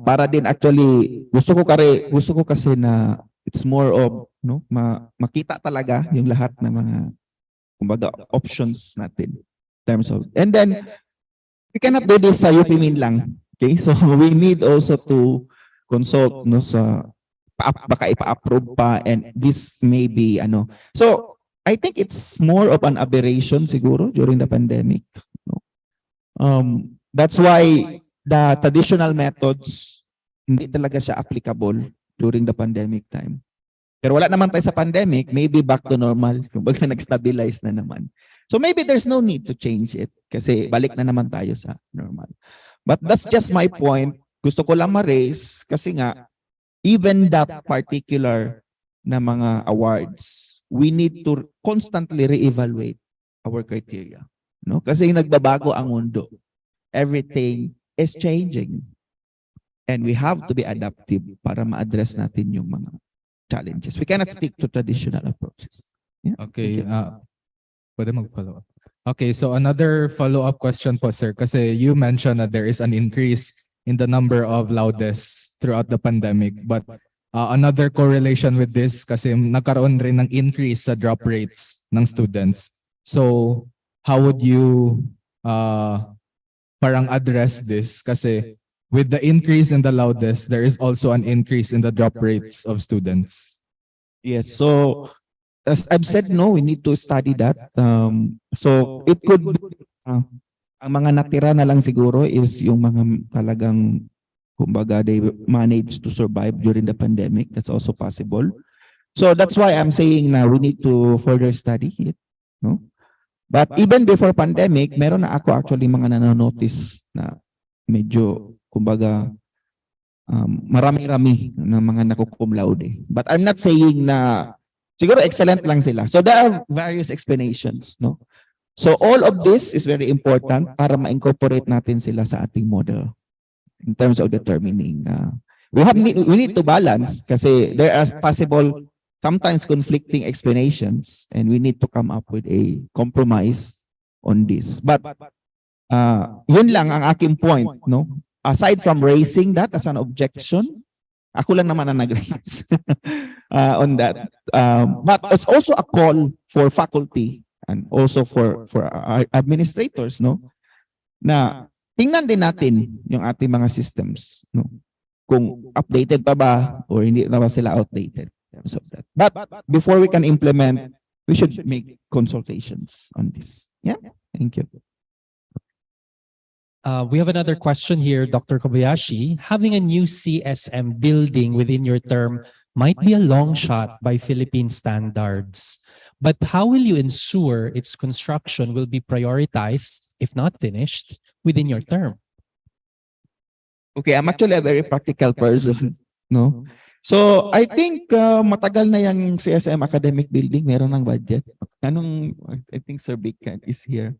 Para din actually gusto ko kasi na it's more of, no, makita talaga yung lahat ng mga kumbaga options natin in terms of, and then we cannot do this sa UPMIN lang, okay? So we need also to consult, no, sa baka ipa-approve pa, and this may be ano. So I think it's more of an aberration siguro during the pandemic, no? That's why the traditional methods hindi talaga siya applicable during the pandemic time. Pero wala naman tayo sa pandemic, maybe back to normal. Kumbaga nag-stabilize na naman. So maybe there's no need to change it kasi balik na naman tayo sa normal. But that's just my point. Gusto ko lang ma-raise kasi nga even that particular na mga awards, we need to constantly reevaluate our criteria. No? Kasi nagbabago ang mundo. Everything is changing. And we have to be adaptive para ma-address natin yung mga challenges. We cannot stick to traditional approaches. Yeah? Okay, pwede mag-follow up. Okay, so another follow-up question po, sir, kasi you mentioned that there is an increase in the number of loudest throughout the pandemic, but another correlation with this kasi nagkaroon rin ng increase sa drop rates ng students. So, how would you parang address this? Kasi with the increase in the loudest, there is also an increase in the drop rates of students. Yes, so as I've said, no, we need to study that. So it could be, ang mga natira na lang siguro is yung mga talagang, kumbaga, they managed to survive during the pandemic. That's also possible. So that's why I'm saying na we need to further study it. No? But even before pandemic, meron na ako actually mga nanonotice na medyo, kumbaga, marami-rami ng mga nakukum laude. But I'm not saying na siguro excellent lang sila. So there are various explanations, no? So all of this is very important para ma-incorporate natin sila sa ating model in terms of determining. We need to balance kasi there are possible sometimes conflicting explanations and we need to come up with a compromise on this. But yun lang ang aking point, no? Aside from raising that as an objection, ako lang naman ang nag-raise on that. But it's also a call for faculty and also for our administrators, no? Na tingnan din natin yung ating mga systems, no? Kung updated pa ba or hindi na ba sila outdated. So that. But before we can implement, we should make consultations on this. Yeah, thank you. We have another question here, Dr. Kobayashi. Having a new CSM building within your term might be a long shot by Philippine standards. But how will you ensure its construction will be prioritized, if not finished, within your term? Okay, I'm actually a very practical person, no? So, I think matagal na yung CSM academic building, meron ng budget. I think Sir Bigcan is here.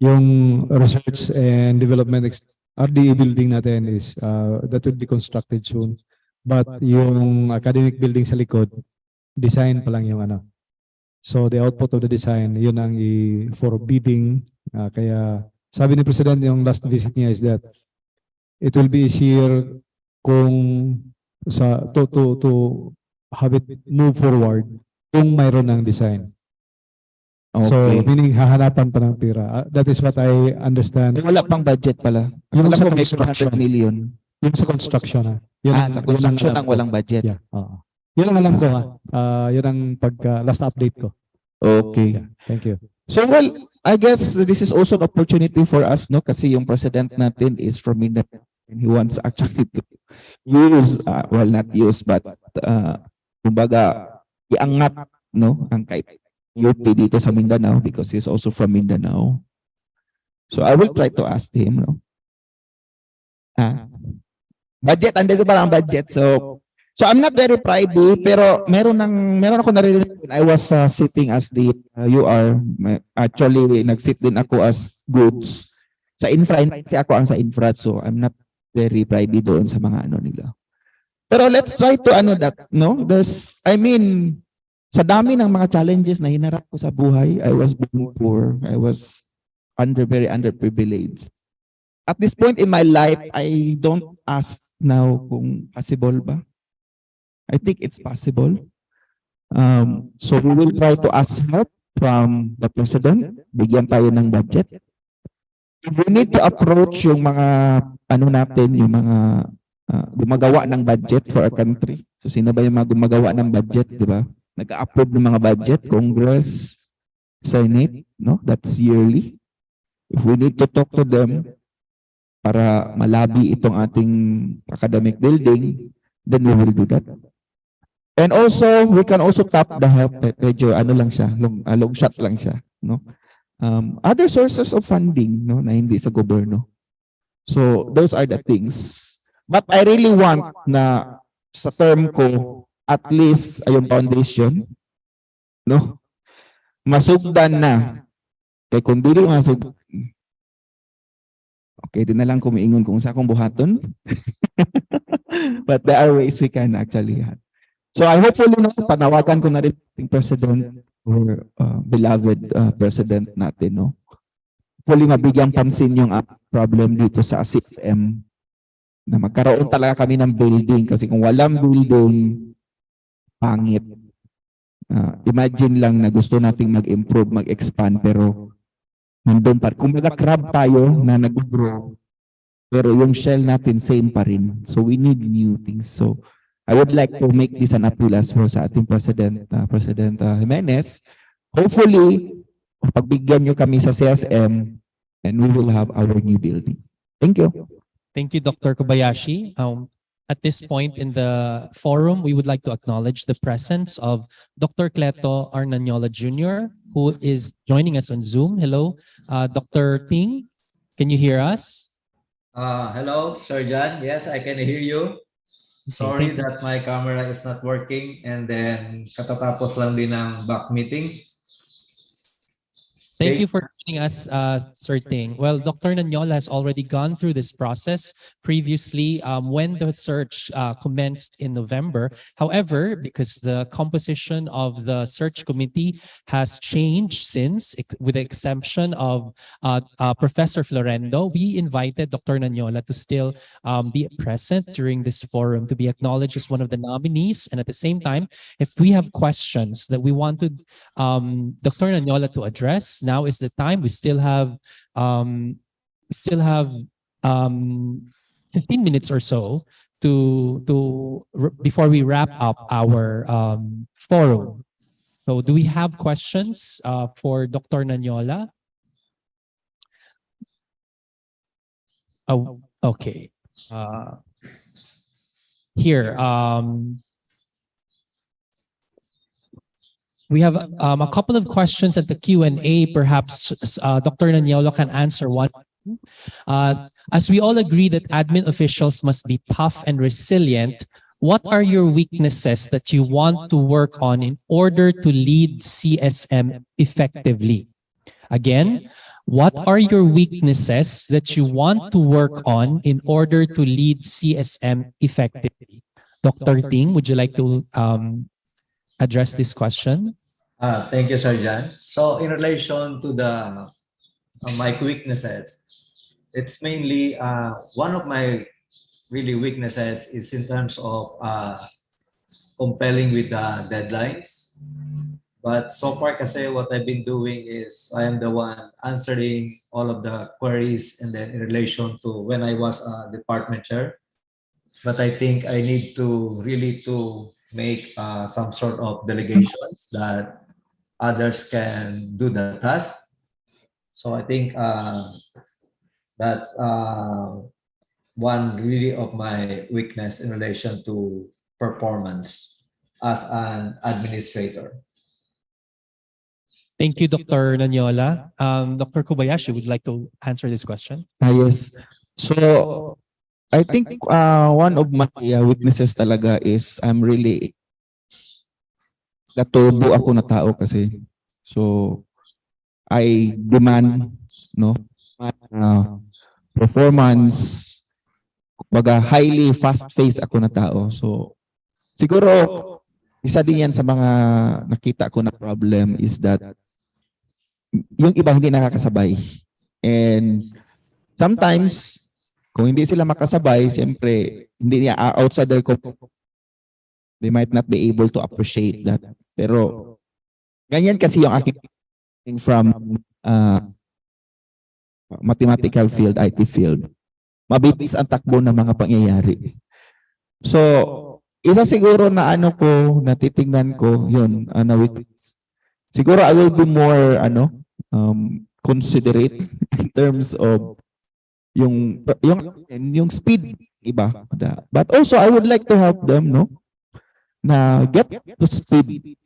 Yung research and development RDE building natin is that will be constructed soon. But yung academic building sa likod, design pa lang yung ano. So the output of the design, yun ang for bidding. Kaya sabi ni President yung last visit niya is that it will be easier kung to have it move forward kung mayroon ng design. Okay. So, meaning hahanapan pa ng pera. That is what I understand. Wala pang budget pala. Yung Wala sa pang construction. 100 million. Yung sa construction. Sa construction ang walang budget. Yeah. Yun ang alam ko. Yun ang last update ko. Okay. Yeah. Thank you. So well, I guess this is also an opportunity for us, no? Kasi yung president natin is from Mindanao and he wants actually to use, well not use, but kumbaga, iangat, no? Ang UP dito sa Mindanao because he's also from Mindanao. So I will try to ask him, no? Budget, andito pa lang budget. So I'm not very pridey, pero meron ako narinig when I was sitting as the UR. Actually, nag-sit din ako as goods. Sa infra, kasi ako ang sa infra, so I'm not very pridey doon sa mga ano nila. Pero let's try to that, no? Sa dami ng mga challenges na hinarap ko sa buhay, I was born poor. I was very underprivileged. At this point in my life, I don't ask now kung possible ba. I think it's possible. So we will try to ask help from the president. Bigyan tayo ng budget. We need to approach yung mga natin, yung mga gumagawa ng budget for our country. So sino ba yung mga gumagawa ng budget, di ba? Nag-approve ng mga budget, Congress, Senate, no? That's yearly. If we need to talk to them para malabi itong ating academic building, then we will do that. And also, we can also tap the help. Medyo ano lang siya, long shot lang siya, no? Other sources of funding, no, na hindi sa gobyerno. So those are the things. But I really want na sa term ko, at least ay yung foundation, no? Masugdan na. Kaya kung dili masugdan, okay, di na lang kumiingon kung sa akong buhaton. But there are ways we can actually have. So I hopefully no, panawagan ko na rin yung president or beloved president natin, no? Hopefully mabigyan pansin yung problem dito sa CSM na magkaroon talaga kami ng building kasi kung walang building, pangit. Imagine lang na gusto nating mag-improve, mag-expand pero nandun pa. Kung mag-crab tayo na nag-grow, pero yung shell natin same pa rin. So we need new things. So I would like to make this an appeal as well sa ating President Jimenez. Hopefully, pagbigyan nyo kami sa CSM and we will have our new building. Thank you. Thank you, Dr. Kobayashi. At this point in the forum, we would like to acknowledge the presence of Dr. Cleto Arnanyola Jr., who is joining us on Zoom. Hello, Dr. Ting, can you hear us? Hello, Sir John. Yes, I can hear you. Sorry that my camera is not working and then katatapos lang din ng back meeting. Thank you for joining us, Sir Ting. Well, Dr. Nanyola has already gone through this process previously when the search commenced in November. However, because the composition of the search committee has changed since, with the exemption of Professor Florendo, we invited Dr. Nanyola to still be present during this forum, to be acknowledged as one of the nominees. And at the same time, if we have questions that we wanted Dr. Nanyola to address, now is the time. We still have 15 minutes or so before we wrap up our forum. So do we have questions for Dr. Nanyola? Oh, okay. Here, we have a couple of questions at the Q&A. Perhaps Dr. Nanyola can answer one. As we all agree that admin officials must be tough and resilient, what are your weaknesses that you want to work on in order to lead CSM effectively? Again, what are your weaknesses that you want to work on in order to lead CSM effectively? Dr. Ting, would you like to address this question? Thank you, Sir John. So in relation to the my weaknesses, it's mainly one of my really weaknesses is in terms of compelling with the deadlines. But so far, kasi what I've been doing is I am the one answering all of the queries and then in relation to when I was a department chair. But I think I need to really to make some sort of delegations that others can do the task. So I think that's one really of my weakness in relation to performance as an administrator. Thank you, Dr. Nanyola. Dr. Kobayashi would like to answer this question. Yes. So, I think one of my weaknesses talaga is I'm really naturbo ako na tao kasi. So, I demand, no, performance, highly fast-paced ako na tao. So, siguro, isa din yan sa mga nakita ko na problem is that yung iba hindi nakakasabay. And sometimes, kung hindi sila makasabay, siyempre, hindi niya outside their they might not be able to appreciate that. Pero, ganyan kasi yung aking from mathematical field, IT field. Mabilis ang takbo ng mga pangyayari. So, isa siguro na ano ko, na titingnan ko, yun, siguro I will be more, considerate in terms of yung speed, iba. But also, I would like to help them, no, na get to speed.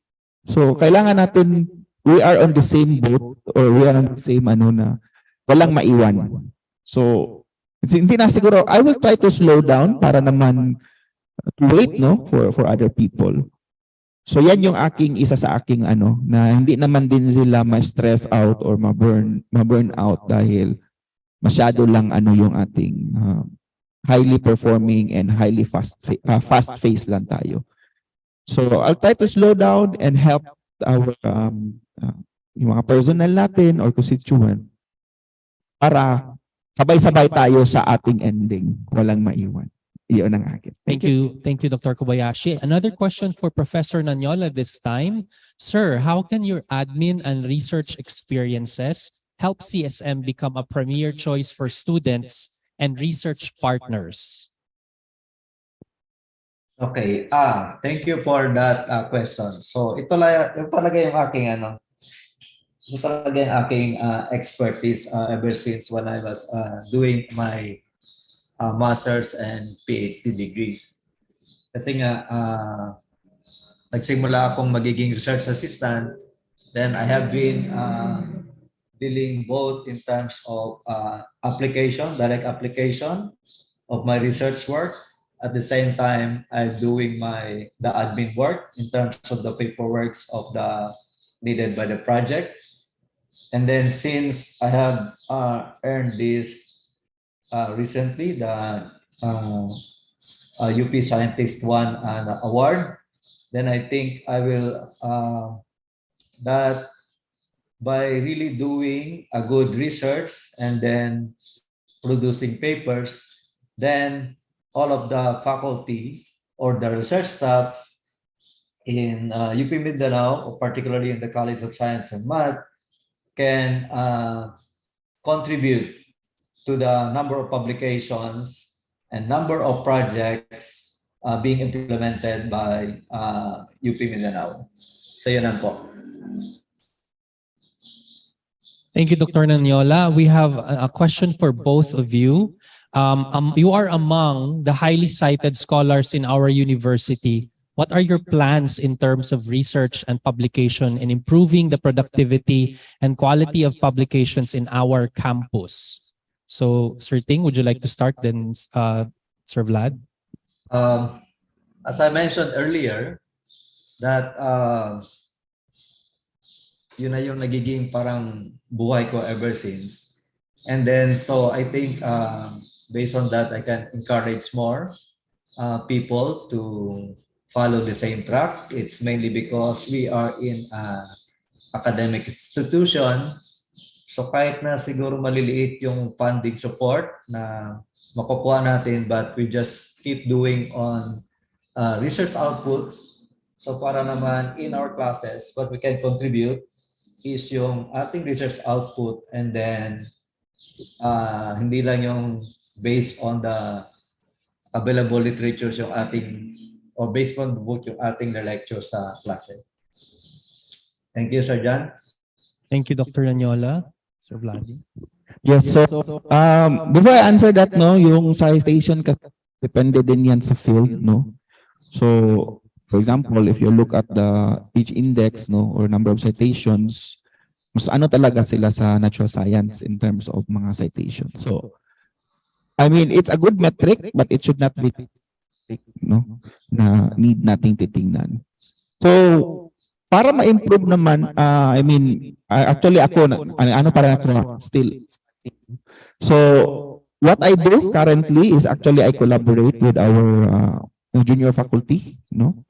So, kailangan natin, we are on the same boat, or we are on the same, na walang maiwan. So, hindi na siguro, I will try to slow down para naman to wait, no, for other people. So yan yung isa sa aking na hindi naman din sila ma-stress out or ma-burn out dahil masyado lang yung ating highly performing and highly fast-paced lang tayo. So I'll try to slow down and help our yung mga personnel natin or constituent para sabay-sabay tayo sa ating ending, walang maiwan. Iyon ang akin. Thank you, Dr. Kobayashi. Another question for Professor Nanyola this time. Sir, how can your admin and research experiences help CSM become a premier choice for students and research partners? Okay. Thank you for that question. So ito talaga yung aking ito talaga yung aking expertise ever since when I was doing my master's and PhD degrees. Kasi nga, nagsimula akong magiging research assistant, then I have been dealing both in terms of direct application of my research work. At the same time, I'm doing the admin work in terms of the paperwork needed by the project. And then since I have earned this recently, the UP Scientist won an award, then I think I will, that by really doing a good research and then producing papers, then all of the faculty or the research staff in UP Mindanao, particularly in the College of Science and Math, can contribute to the number of publications and number of projects being implemented by UP Mindanao. So yun lang po. Thank you, Dr. Nanyola. We have a question for both of you. You are among the highly cited scholars in our university. What are your plans in terms of research and publication in improving the productivity and quality of publications in our campus? So, Sir Ting, would you like to start then, Sir Vlad? As I mentioned earlier, that yun na yung nagiging parang buhay ko ever since. And then, so I think based on that, I can encourage more people to follow the same track. It's mainly because we are in an academic institution. So kahit na siguro maliliit yung funding support na makukuha natin, but we just keep doing on research outputs. So para naman in our classes, what we can contribute is yung ating research output, and then hindi lang yung based on the available literatures yung ating, or based on the book yung ating lecture sa klase. Thank you, Sir John. Thank you, Dr. Nanyola. Sir Vladi. Yes, so before I answer that, no, yung citation depende din yan sa field, no. So, for example, if you look at the each index, no, or number of citations, mas talaga sila sa natural science in terms of mga citations. So, I mean, it's a good metric, but it should not be, no, na need nating titingnan. So, para ma-improve naman, I mean, actually ako, para ako still. So, what I do currently is actually I collaborate with our junior faculty, no?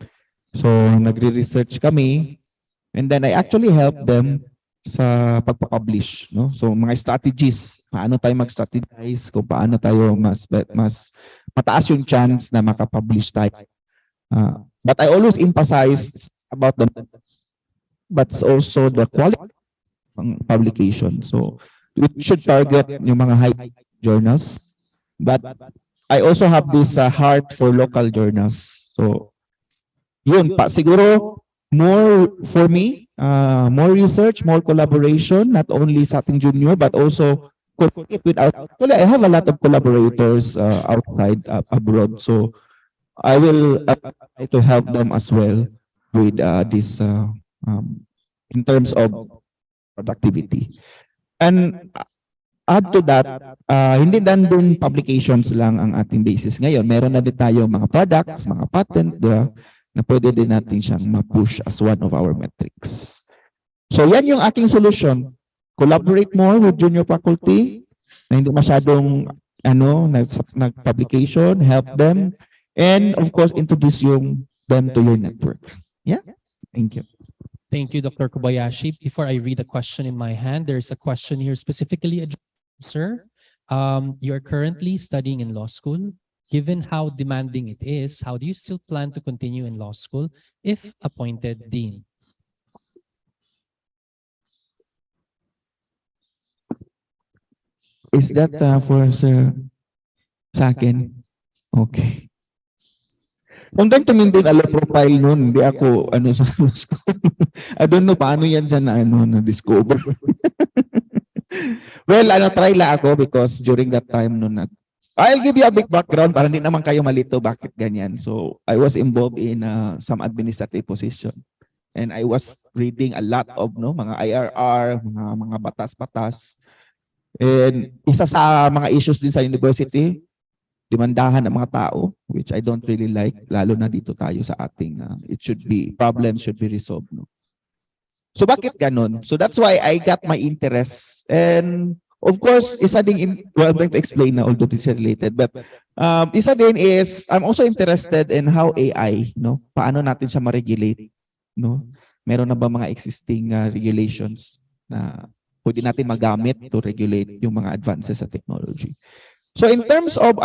So, nagre-research kami, and then I actually help them sa pagpa-publish, no? So, mga strategies, paano tayo mag-strategize, kung paano tayo mas mataas yung chance na makapublish tayo. But I always emphasize about but also the quality ng publication. So, it should target yung mga high journals. But I also have this heart for local journals. So, yun pa, siguro more for me, more research, more collaboration, not only sa ating junior, but also collaborate with actually, I have a lot of collaborators outside, abroad. So I will try to help them as well with this in terms of productivity. And add to that, hindi din publications lang ang ating basis ngayon. Meron na din tayo mga products, mga patent, na pwede din natin siyang ma-push as one of our metrics. So yan yung aking solution. Collaborate more with junior faculty na hindi masyadong nag-publication, help them, and of course, introduce them to your network. Yeah? Thank you. Thank you, Dr. Kobayashi. Before I read the question in my hand, there's a question here specifically addressed, sir. You are currently studying in law school. Given how demanding it is, how do you still plan to continue in law school if appointed dean? Is that for sir sa akin? Okay. Kung doon tumindin ala profile noon, hindi ako sa law school. I don't know paano yan sa na discover. Well, try la ako because during that time noon I'll give you a big background para hindi naman kayo malito bakit ganyan. So, I was involved in some administrative position. And I was reading a lot of mga IRR, mga batas-batas. And isa sa mga issues din sa university, demandahan ng mga tao, which I don't really like, lalo na dito tayo sa ating, problems should be resolved. No? So bakit ganon? So that's why I got my interest. And of course, isa din, well, I'm going to explain na although this is related, but isa din is, I'm also interested in how AI, paano natin siya ma-regulate, Meron na ba mga existing regulations na pwede natin magamit to regulate yung mga advances sa technology. So in terms of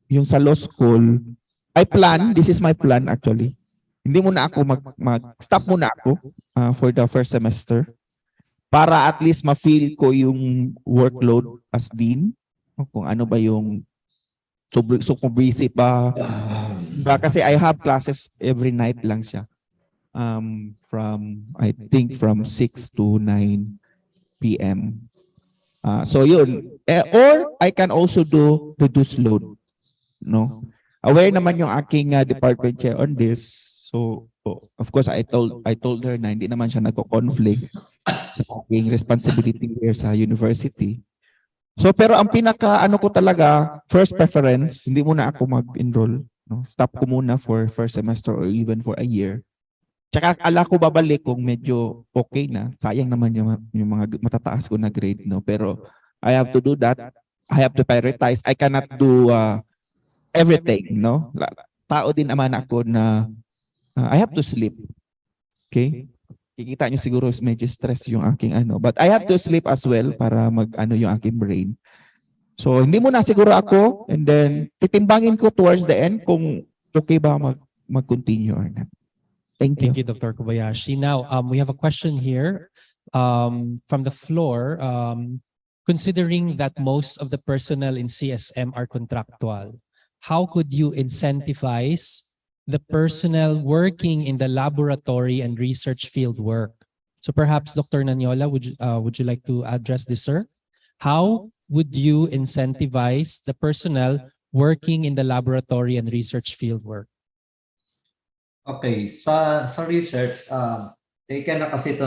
yung sa law school, this is my plan actually. Hindi muna ako stop muna ako for the first semester para at least ma-feel ko yung workload as dean. Kung ano ba yung super busy pa. Kasi I have classes every night lang siya. I think from 6 to 9 p.m. So yun. Or I can also do reduce load. No? Aware naman yung aking department chair on this. So of course I told her na hindi naman siya nagko-conflict sa aking responsibility here sa university. So pero ang pinaka ko talaga, first preference, hindi muna ako mag-enroll. Stop ko muna for first semester or even for a year. Tsaka akala ko babalik kung medyo okay na. Sayang naman yung mga matataas ko na grade. Pero I have to do that. I have to prioritize. I cannot do everything. Tao din naman ako na I have to sleep. Okay? Kikita nyo siguro medyo stress yung aking But I have to sleep as well para yung aking brain. So, hindi muna siguro ako and then titimbangin ko towards the end kung okay ba mag-continue or not. Thank you. Thank you, Dr. Kobayashi. Now, we have a question here from the floor. Considering that most of the personnel in CSM are contractual, how could you incentivize the personnel working in the laboratory and research field work? So perhaps Dr. Nanyola, would you like to address this, sir? How would you incentivize the personnel working in the laboratory and research field work? Okay, sa research, taken na kasi ito,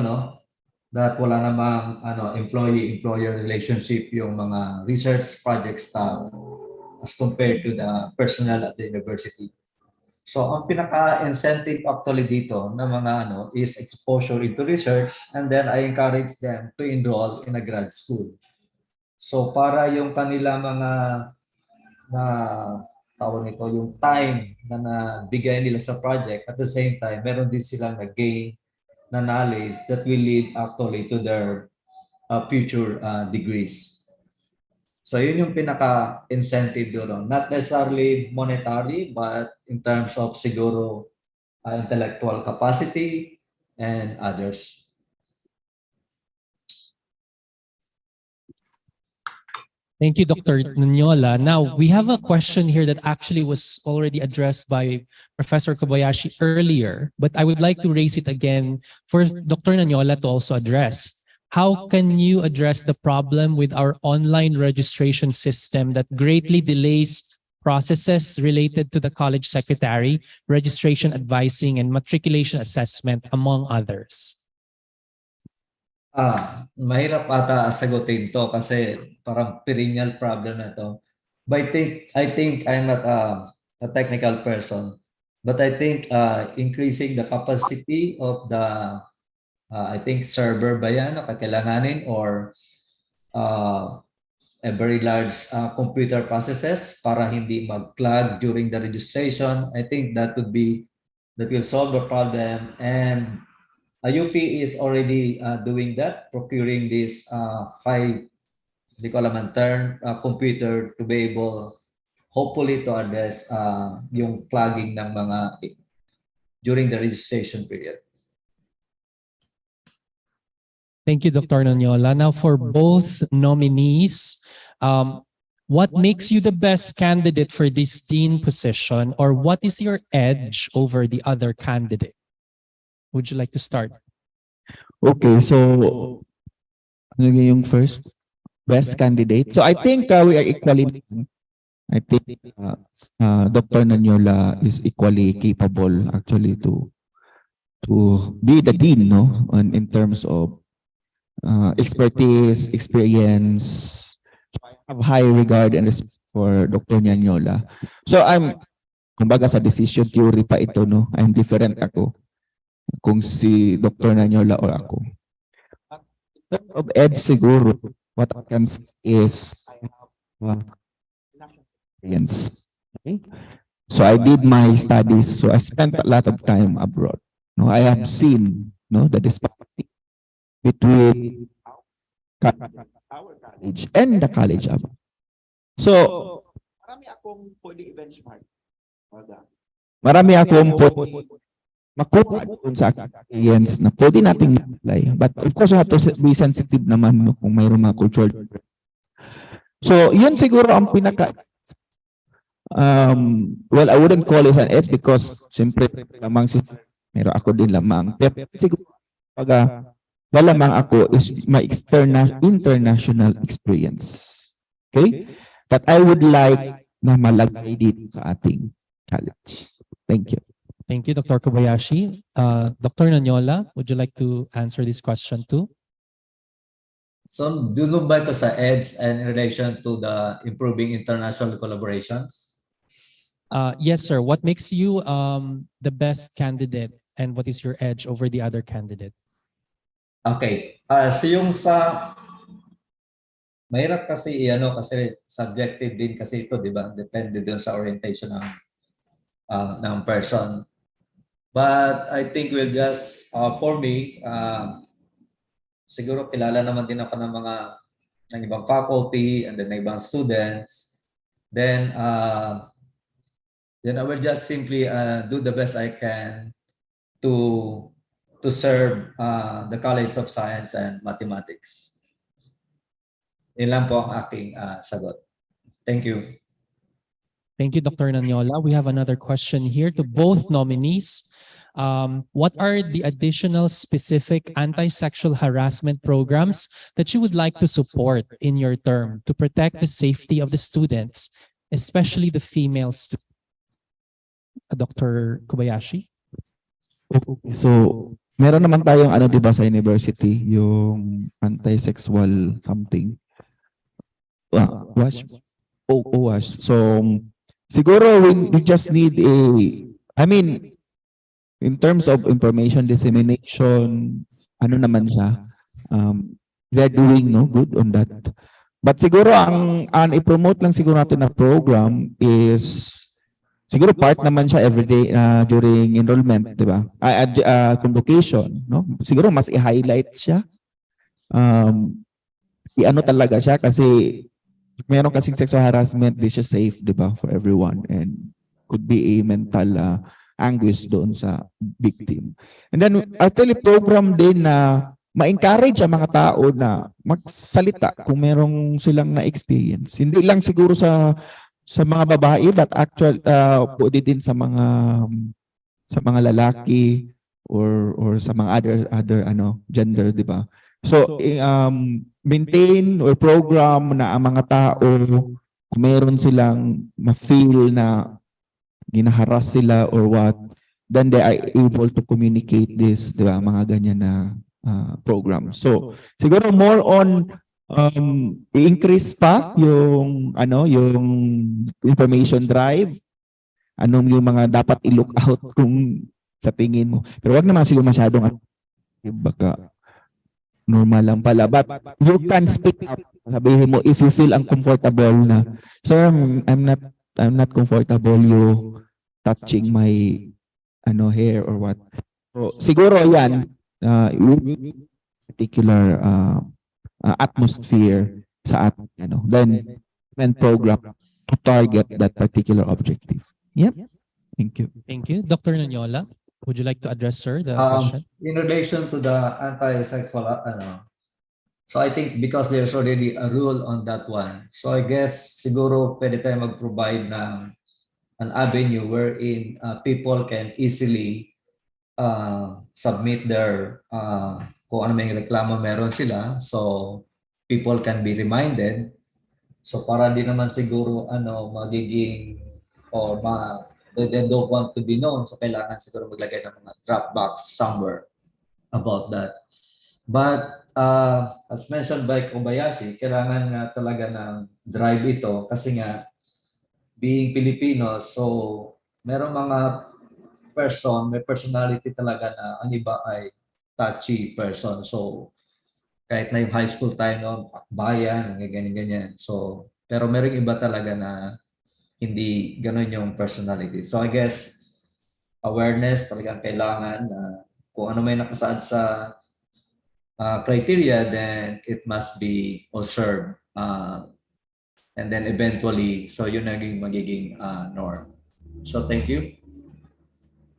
that wala namang employee-employer relationship yung mga research project staff as compared to the personnel at the university. So ang pinaka-incentive actually dito na mga is exposure into research, and then I encourage them to enroll in a grad school. So para yung kanila mga tawag nito, yung time na nabigay nila sa project, at the same time, meron din silang nag-gain na knowledge that will lead actually to their future degrees. So yun yung pinaka-incentive doon. Not necessarily monetary, but in terms of siguro intellectual capacity and others. Thank you, Dr. Nunyola. Now, we have a question here that actually was already addressed by Professor Kobayashi earlier, but I would like to raise it again for Dr. Nunyola to also address. How can you address the problem with our online registration system that greatly delays processes related to the college secretary, registration advising, and matriculation assessment, among others? Mahirap ata sagutin to kasi parang perennial problem na to. But I think I'm not a technical person, but I think increasing the capacity of the I think server ba yan na kakailanganin or a very large computer processes para hindi mag-clog during the registration. I think that will solve the problem, and UP is already doing that, procuring this high, di ko alam ang term, computer to be able, hopefully, to address yung clogging ng mga during the registration period. Thank you, Dr. Nonyola. Now, for both nominees, what makes you the best candidate for this dean position, or what is your edge over the other candidate? Would you like to start? Okay, so ano yung first best candidate? So I think we are equally. I think Dr. Nanyola is equally capable actually to be the dean, no, in terms of expertise, experience. I have high regard and respect for Dr. Nanyola. So kumbaga sa decision theory pa ito, no, I'm different ako kung si Dr. Nanyola or ako. In terms of ed siguro, what I can say is I have experience. Okay? So I did my studies, so I spent a lot of time abroad. No, I have seen, no, the disparity between our college and the college abroad. So marami akong pwede i-benchmark. Marami akong pwede makuha dun sa experience na pwede nating apply. But of course, you have to be sensitive naman, no, kung mayroong mga cultural. So yun siguro ang pinaka well, I wouldn't call it an edge because simply lamang meron ako din lamang. Pero siguro pag lamang ako is my international experience. Okay? That I would like na malagay dito sa ating college. Thank you. Thank you, Dr. Kobayashi. Dr. Nanyola, would you like to answer this question too? So, dunog ba ito sa EDS and in relation to the improving international collaborations? Yes, sir. What makes you the best candidate, and what is your edge over the other candidate? Okay. So yung mahirap kasi kasi subjective din kasi ito, di ba? Depende doon sa orientation ng person. But I think we'll just, for me, siguro kilala naman din ako ng ibang faculty and then ibang students. Then I will just simply do the best I can to serve the College of Science and Mathematics. Yun lang po ang aking sagot. Thank you. Thank you, Dr. Nanyola. We have another question here to both nominees. What are the additional specific anti-sexual harassment programs that you would like to support in your term to protect the safety of the students, especially the female students? Dr. Kobayashi? So, meron naman tayong di ba sa university, yung anti-sexual something. WASH. So, siguro we just need in terms of information dissemination, naman siya, they're doing good on that. But siguro ang i-promote lang siguro natin na program is siguro part naman siya everyday during enrollment, di ba? Convocation, no? Siguro mas i-highlight siya. Talaga siya kasi meron kasing sexual harassment, di siya safe, di ba, for everyone, and could be a mental anguish doon sa victim. And then actually program din na ma-encourage ang mga tao na magsalita kung merong silang na-experience. Hindi lang siguro sa mga babae, but actual pwede din sa mga lalaki or sa mga other gender, di ba? So maintain or program na ang mga tao kung meron silang ma-feel na ginaharas sila or what, then they are able to communicate this, di ba? Mga ganyan na program. So siguro more on i-increase pa yung yung information drive. Anong yung mga dapat i-look out kung sa tingin mo. Pero wag naman siguro masyadong baka normal lang pala. But you can speak up. Sabihin mo if you feel uncomfortable na, sir, I'm not comfortable you touching my hair or what. So siguro yan particular atmosphere sa ating then program to target that particular objective. Yep. Thank you. Thank you. Dr. Nonyola, would you like to address, sir, the question? In relation to the anti-sexual, so I think because there's already a rule on that one, so I guess siguro pwede tayo mag-provide ng an avenue wherein people can easily submit their kung ano may reklamo meron sila, so people can be reminded. So para di naman siguro magiging they don't want to be known, so kailangan siguro maglagay ng mga drop box somewhere about that. But as mentioned by Kobayashi, kailangan nga talaga ng drive ito kasi nga being Filipino, so meron mga may personality talaga na ang iba ay touchy person. So kahit na yung high school tayo noon, bayan, ganyan. So pero merong iba talaga na hindi ganun yung personality. So I guess awareness talagang kailangan na kung ano may nakasaad sa criteria, then it must be observed. And then eventually, so yun magiging norm. So thank you.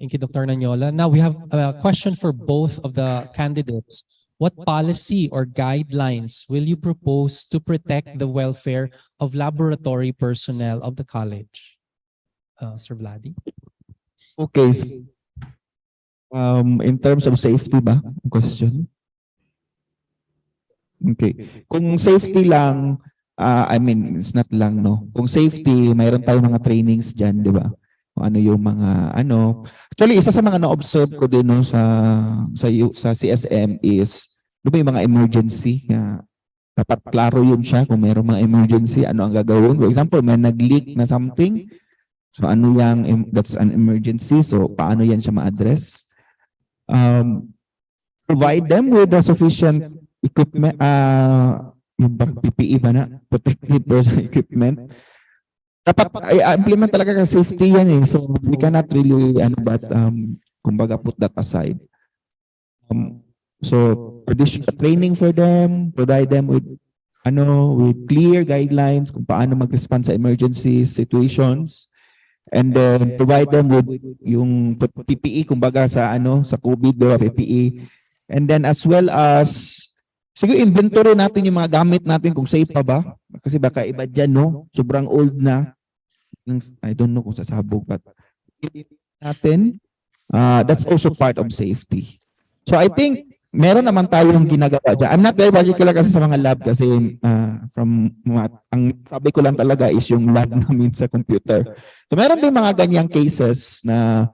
Thank you, Dr. Nonyola. Now we have a question for both of the candidates. What policy or guidelines will you propose to protect the welfare of laboratory personnel of the college? Sir Vladi? Okay. In terms of safety ba? Question? Okay. Kung safety lang, I mean, it's not lang, no? Kung safety, mayroon tayong mga trainings dyan, di ba? Kung ano yung mga, Actually, isa sa mga na-observe ko din no, sa CSM is, di ba yung mga emergency? Dapat klaro yun siya kung mayroong mga emergency, ano ang gagawin. For example, may nag-leak na something. So ano that's an emergency. So paano yan siya ma-address? Provide them with the sufficient equipment, yung PPE ba na? Protective personal equipment. Dapat implement talaga ka safety yan eh. So we cannot really kumbaga put that aside. So training for them, provide them with clear guidelines kung paano mag-respond sa emergency situations, and then provide them with yung PPE kumbaga sa COVID PPE, and then as well as siguro inventory natin yung mga gamit natin kung safe pa ba, kasi baka iba dyan sobrang old na, I don't know kung sasabog, but natin that's also part of safety. So I think meron naman tayong ginagawa dyan. I'm not very particular kasi sa mga lab kasi ang sabi ko lang talaga is yung lab namin sa computer. So meron din mga ganyang cases na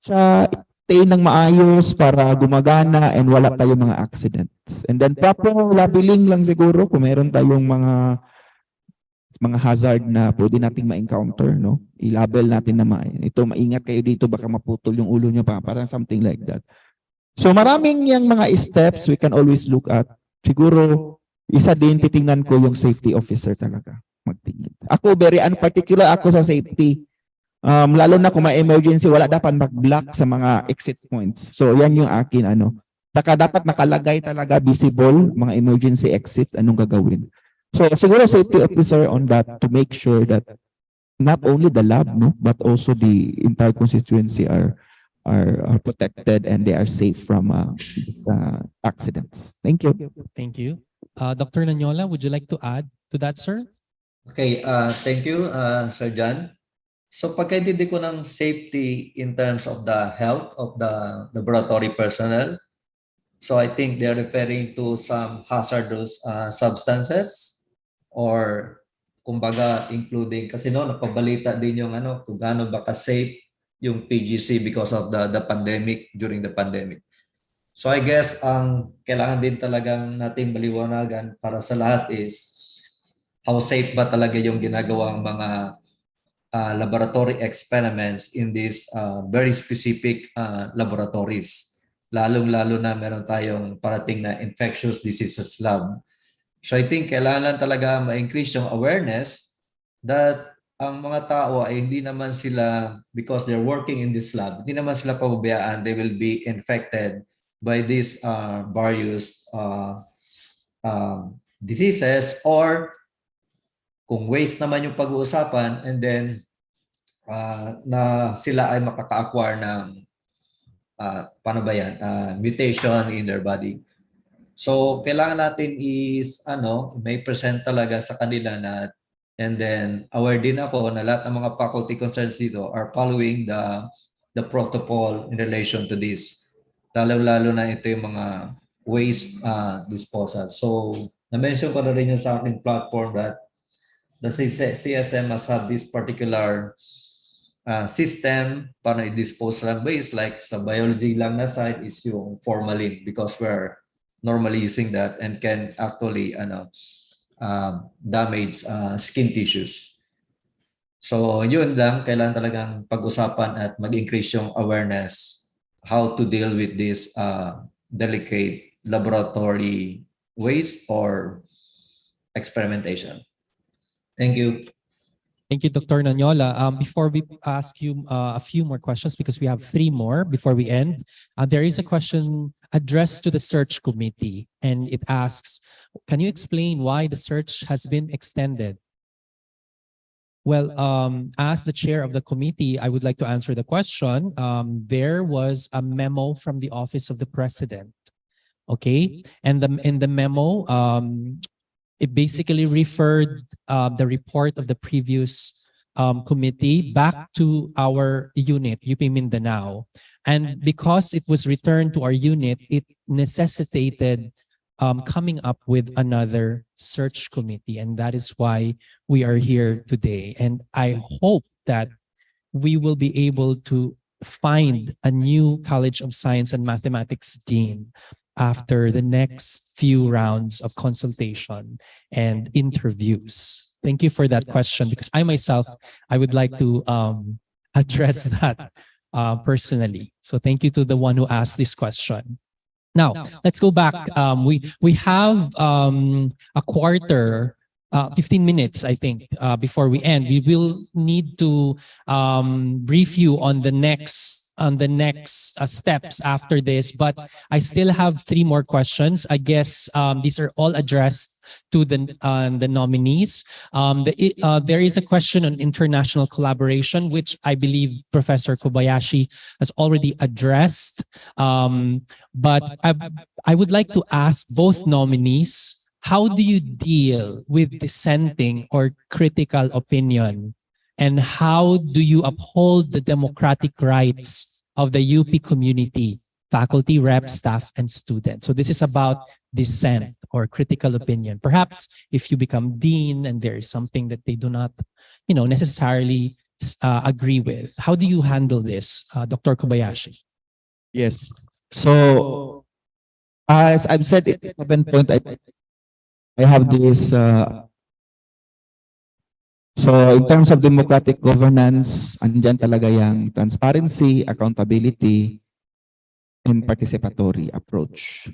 siya stay ng maayos para gumagana and wala tayong mga accidents. And then proper labeling lang siguro kung meron tayong mga hazard na pwede nating ma-encounter, no? I-label natin na ito, maingat kayo dito, baka maputol yung ulo niyo pa, parang something like that. So maraming yung mga steps we can always look at. Siguro, isa din titingnan ko yung safety officer talaga. Magtingin. Ako, very particular ako sa safety. Lalo na kung may emergency, wala dapat mag-block sa mga exit points. So yan yung akin, Saka dapat nakalagay talaga visible, mga emergency exit, anong gagawin. So siguro safety officer on that to make sure that not only the lab, no, but also the entire constituency are are protected and they are safe from accidents. Thank you. Thank you. Dr. Nanyola, would you like to add to that, sir? Okay, thank you, Sir John. So pagkaintindi ko ng safety in terms of the health of the laboratory personnel, so I think they're referring to some hazardous substances or kumbaga including kasi no napabalita din yung ano kung gaano ba ka-safe yung PGC because of the pandemic during the pandemic. So I guess ang kailangan din talagang nating maliwanagan para sa lahat is how safe ba talaga yung ginagawang mga laboratory experiments in these very specific laboratories. Lalong-lalo na meron tayong parating na infectious diseases lab. So I think kailangan lang talaga ma-increase yung awareness that ang mga tao ay hindi naman sila, because they're working in this lab, hindi naman sila pababayaan, they will be infected by these various diseases, or kung waste naman yung pag-uusapan, and then na sila ay makaka-acquire ng paano ba yan? Mutation in their body. So kailangan natin is may present talaga sa kanila na, and then aware din ako na lahat ng mga faculty concerns dito are following the protocol in relation to this. Lalo na ito yung mga waste disposal. So na-mention ko na rin yung sa aking platform that the CSM must have this particular system para i-dispose ng waste. Like sa biology lang na side is yung formalin, because we're normally using that and can actually damage skin tissues. So yun lang, kailangan talagang pag-usapan at mag-increase yung awareness how to deal with this delicate laboratory waste or experimentation. Thank you. Thank you, Dr. Nanyola. Before we ask you a few more questions, because we have 3 more before we end, there is a question addressed to the search committee, and it asks, can you explain why the search has been extended? Well, as the chair of the committee, I would like to answer the question. There was a memo from the Office of the President, okay? And in the memo, it basically referred the report of the previous committee back to our unit, UP Mindanao. And because it was returned to our unit, it necessitated coming up with another search committee. And that is why we are here today. And I hope that we will be able to find a new College of Science and Mathematics dean after the next few rounds of consultation and interviews. Thank you for that question, because I myself, I would like to address that personally. So thank you to the one who asked this question. Now, let's go back. We have a quarter, 15 minutes, I think, before we end. We will need to brief you on the next steps after this, but I still have 3 more questions. I guess these are all addressed to the nominees. There is a question on international collaboration, which I believe Professor Kobayashi has already addressed. But I would like to ask both nominees, how do you deal with dissenting or critical opinion? And how do you uphold the democratic rights of the UP community, faculty, reps, staff, and students? So this is about dissent or critical opinion. Perhaps if you become dean and there is something that they do not, necessarily agree with, how do you handle this, Dr. Kobayashi? Yes. So, as I've said at 7 point, I have this. So in terms of democratic governance, andyan talaga yung transparency, accountability, and participatory approach.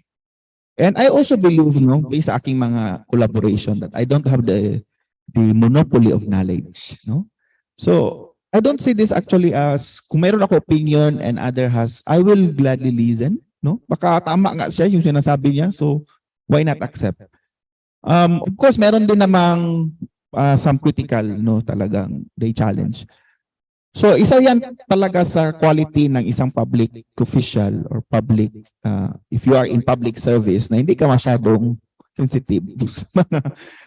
And I also believe, based sa aking mga collaboration, that I don't have the monopoly of knowledge. So I don't see this actually as, kung meron ako opinion and other has, I will gladly listen. Baka tama nga siya yung sinasabi niya, so why not accept? Of course, meron din namang some critical, talagang they challenge. So isa yan talaga sa quality ng isang public official or public, if you are in public service, na hindi ka masyadong sensitive sa mga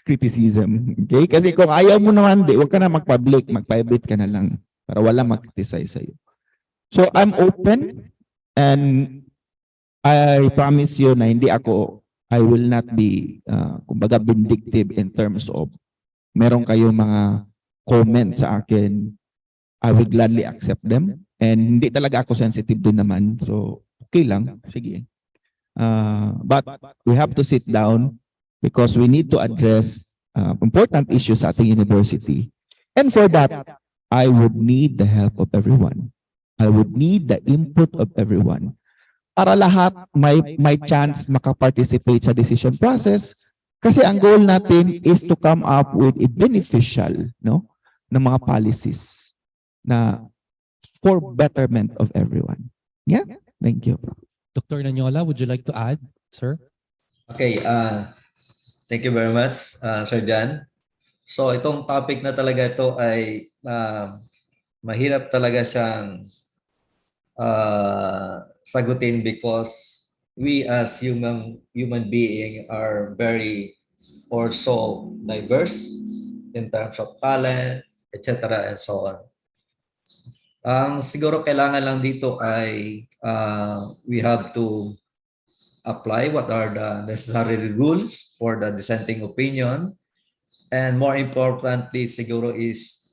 criticism. Okay? Kasi kung ayaw mo naman, huwag ka na mag-public, mag-private ka na lang para wala mag-criticize sa'yo. So I'm open and I promise you na I will not be, kumbaga, vindictive in terms of meron kayong mga comment sa akin, I would gladly accept them. And hindi talaga ako sensitive din naman. So, okay lang. Sige. But we have to sit down because we need to address important issues sa ating university. And for that, I would need the help of everyone. I would need the input of everyone. Para lahat may chance makaparticipate sa decision process. Kasi ang goal natin is to come up with a beneficial, no, na mga policies na for betterment of everyone. Yeah? Thank you. Dr. Nanyola, would you like to add, sir? Okay, thank you very much, Sir Jan. So itong topic na talaga ito ay mahirap talaga siyang sagutin because we as human being are very or so diverse in terms of talent, etc. and so on. Ang siguro kailangan lang dito ay we have to apply what are the necessary rules for the dissenting opinion, and more importantly siguro is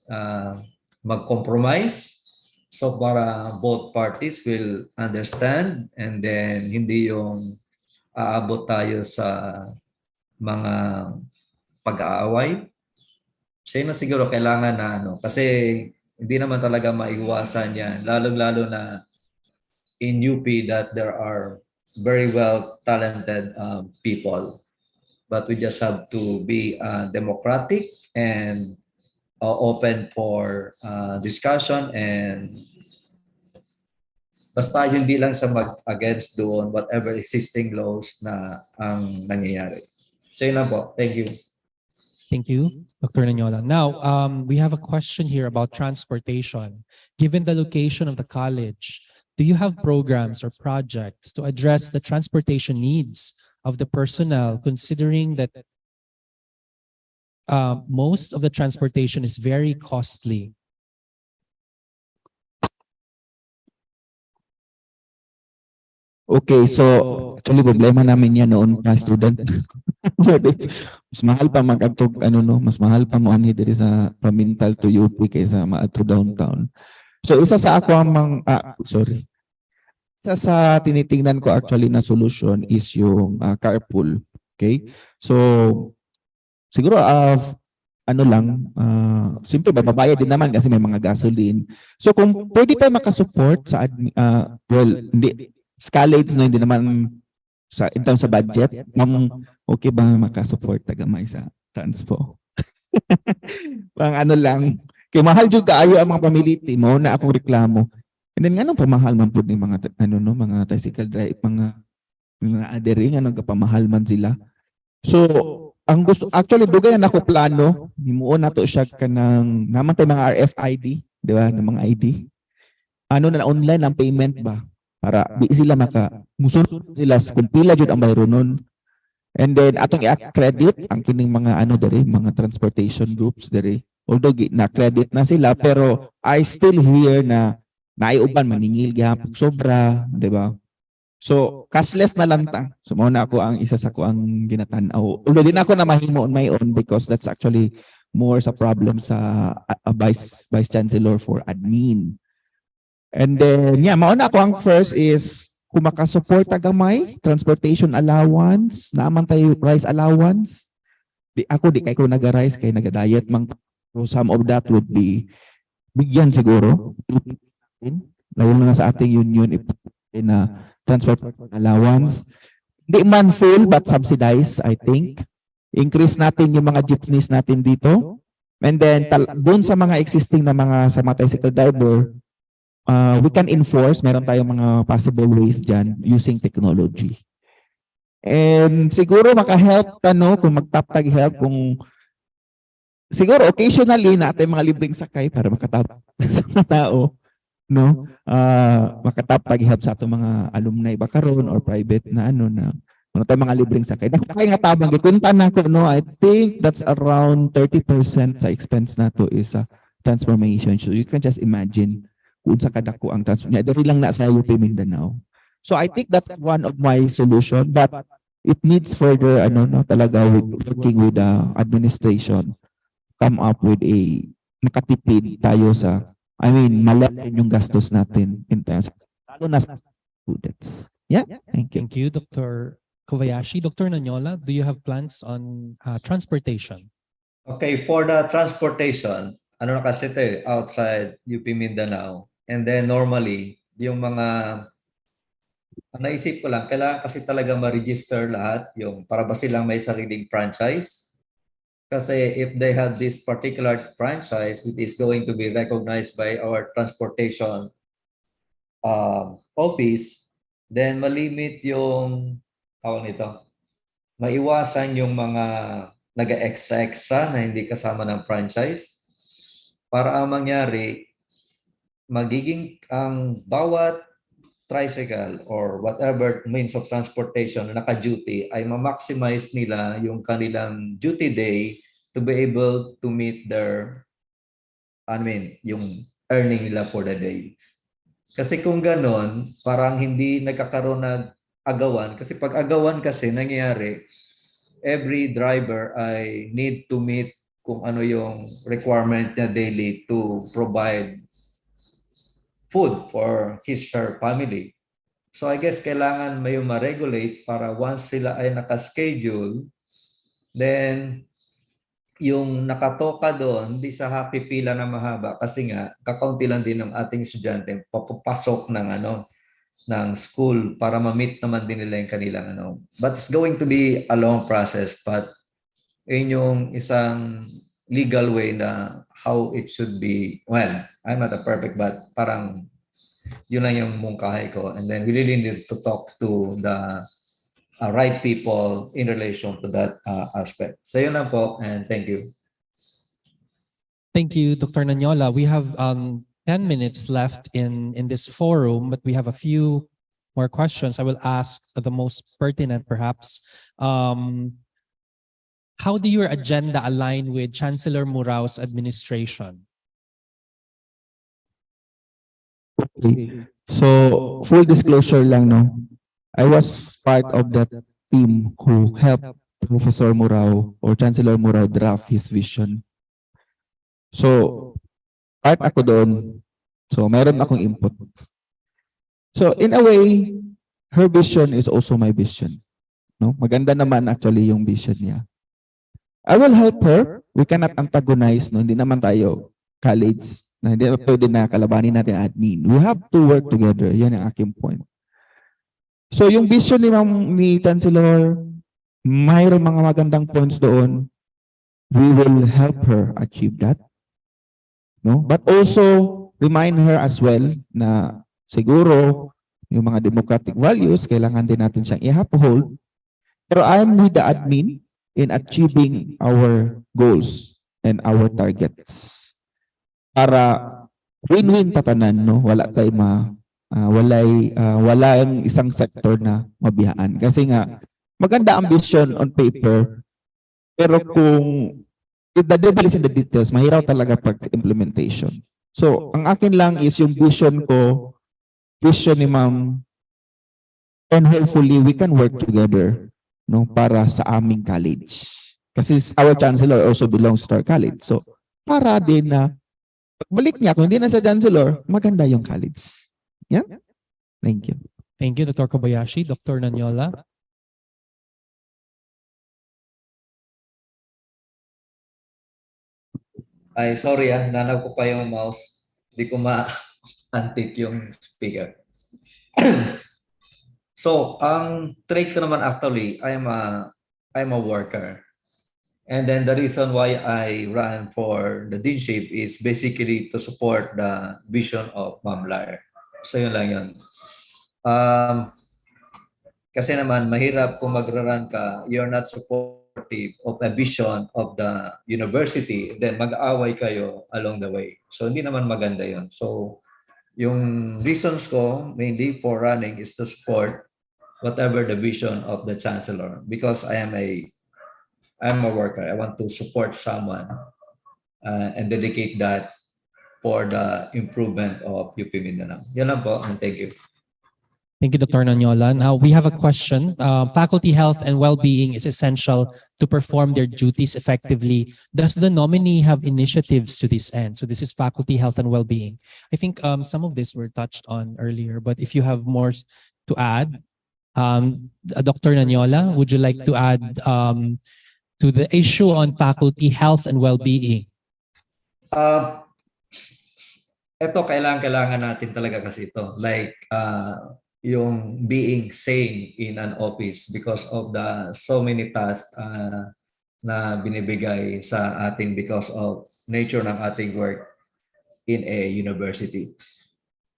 mag-compromise so para both parties will understand, and then hindi yung aabot tayo sa mga pag-aaway. So yun na siguro kailangan na kasi hindi naman talaga maiwasan yan, lalo-lalo na in UP that there are very well talented people. But we just have to be democratic and open for discussion, and basta hindi lang sa mag-against doon whatever existing laws na ang nangyayari. So yun lang po. Thank you. Thank you, Dr. Nanyola. Now, we have a question here about transportation. Given the location of the college, do you have programs or projects to address the transportation needs of the personnel, considering that most of the transportation is very costly? Okay, so actually problema namin yan noon pa student. Mas mahal pa mag-atog, mas mahal pa mo ani diri sa Pamintal to UP kaysa ma-atog downtown. So isa sa ako ang isa sa tinitingnan ko actually na solution is yung carpool. Okay? So siguro simple babayad din naman kasi may mga gasoline. So kung pwede tayo makasupport sa hindi college na hindi naman in terms sa budget, okay ba makasupport tagamay sa transpo? Pang lang, kay mahal jud kaayo ang mga pamiliti mo na akong reklamo. And then nganong pamahal man pud ning mga mga tricycle drive, mga adering kapamahal man sila. So ang gusto actually dugayan ako plano, himuon nato siya kanang naman tay mga RFID, di ba, ng mga ID. Na online ang payment ba? Para di sila musunod sila kung pila jud ang bayro nun. And then atong i-accredit ang kining mga mga transportation groups dere. Although na-credit na sila, pero I still hear na naiuban maningil gyapon sobra, di ba? So cashless na lang ta. So mao na ako ang isa sa ko ang ginatan-aw. Although di na ako na mahimo on my own because that's actually more sa problem sa vice chancellor for admin. And then, mauna ako ang first is kung makasupport gamay, transportation allowance, naaman tayo rice allowance. Di kay ko naga-rice, kay naga-diet mang. So some of that would be bigyan siguro. Lalo na sa ating union na transport allowance. Di man full but subsidized, I think. Increase natin yung mga jeepneys natin dito. And then, doon sa mga existing na mga tricycle driver, we can enforce, meron tayong mga possible ways dyan using technology. And siguro maka-help kung mag-tap-tag help, kung siguro occasionally natin mga libreng sakay para makatap sa mga tao, no? Makatapag-ihap sa atong mga alumni ba karon or private na ano na ano tayo mga libreng sakay. Kaya nga tabang gikunta na ko, no? I think that's around 30% sa expense na to is transformation. So you can just imagine kung sa kadako ang transformation. Dari lang na sa UP Mindanao. So I think that's one of my solution, but it needs further ano no talaga working with the administration, come up with a makatipid tayo sa malaki yung gastos natin in terms lalo na sa students. Yeah, thank you. Thank you, Dr. Kobayashi. Dr. Nanyola, do you have plans on transportation? Okay, for the transportation, ano na kasi ito outside UP Mindanao. And then normally, yung mga naisip ko lang, kailangan kasi talaga ma-register lahat yung para ba silang may sariling franchise. Kasi if they have this particular franchise, it is going to be recognized by our transportation office, then malimit yung tawag nito, maiwasan yung mga naga-extra-extra na hindi kasama ng franchise. Para ang mangyari, magiging ang bawat tricycle or whatever means of transportation na naka-duty ay ma-maximize nila yung kanilang duty day to be able to meet their, yung earning nila for the day. Kasi kung ganon, parang hindi nagkakaroon ng agawan. Kasi pag agawan kasi nangyayari, every driver ay need to meet kung ano yung requirement niya daily to provide food for his her family. So I guess kailangan may ma-regulate para once sila ay naka-schedule, then yung nakatoka doon, hindi sa happy pila na mahaba kasi nga kakaunti lang din ng ating estudyante papapasok ng ng school para ma-meet naman din nila yung kanilang But it's going to be a long process, but yun yung isang legal way na how it should be. Well, I'm not a perfect, but parang yun lang yung mungkahay ko. And then we really need to talk to the right people in relation to that aspect. So yun lang po, and thank you. Thank you, Dr. Nanyola. We have 10 minutes left in this forum, but we have a few more questions. I will ask the most pertinent, perhaps. How do your agenda align with Chancellor Murao's administration? Okay. So full disclosure lang, no. I was part of that team who helped Professor Murao or Chancellor Murao draft his vision. So part ako doon. So meron akong input. So in a way, her vision is also my vision. No? Maganda naman actually yung vision niya. I will help her. We cannot antagonize. No? Hindi naman tayo college. Na hindi na pwede na kalabanin natin admin. We have to work together. Yan ang aking point. So yung vision ni Chancellor, mayroon mga magandang points doon. We will help her achieve that. No? But also remind her as well na siguro yung mga democratic values, kailangan din natin siyang i-uphold. Pero I'm with the admin in achieving our goals and our targets. Para win-win tatanan, no? Wala tayo walang isang sector na mabiyaan. Kasi nga, maganda ang vision on paper, pero kung the devil is in the details, mahirap talaga pag implementation. So, ang akin lang is yung vision ko, vision ni Ma'am, and hopefully we can work together, no, para sa aming college. Kasi our chancellor also belongs to our college. So, para din na pagbalik niya, kung hindi na sa chancellor, maganda yung college. Yeah? Thank you. Thank you, Dr. Kobayashi. Dr. Nanyola. Ay, sorry nanaw ko pa yung mouse. Hindi ko ma-antik yung speaker. So, ang trait ko naman actually, I'm a worker. And then the reason why I ran for the deanship is basically to support the vision of Ma'am Lar. So yun lang yun. Kasi naman, mahirap kung magra-run ka, you're not supporting of a vision of the university, then mag-aaway kayo along the way. So hindi naman maganda yon. So yung reasons ko mainly for running is to support whatever the vision of the chancellor, because I'm a worker. I want to support someone and dedicate that for the improvement of UP Mindanao. Yan lang po, and thank you. Thank you, Dr. Nonyola. Now we have a question. Faculty health and well-being is essential to perform their duties effectively. Does the nominee have initiatives to this end? So this is faculty health and well-being. I think some of this were touched on earlier, but if you have more to add, Dr. Nonyola, would you like to add to the issue on faculty health and well-being? Ito, kailangan natin talaga kasi ito. Like, yung being sane in an office because of the so many tasks na binibigay sa atin because of nature ng ating work in a university.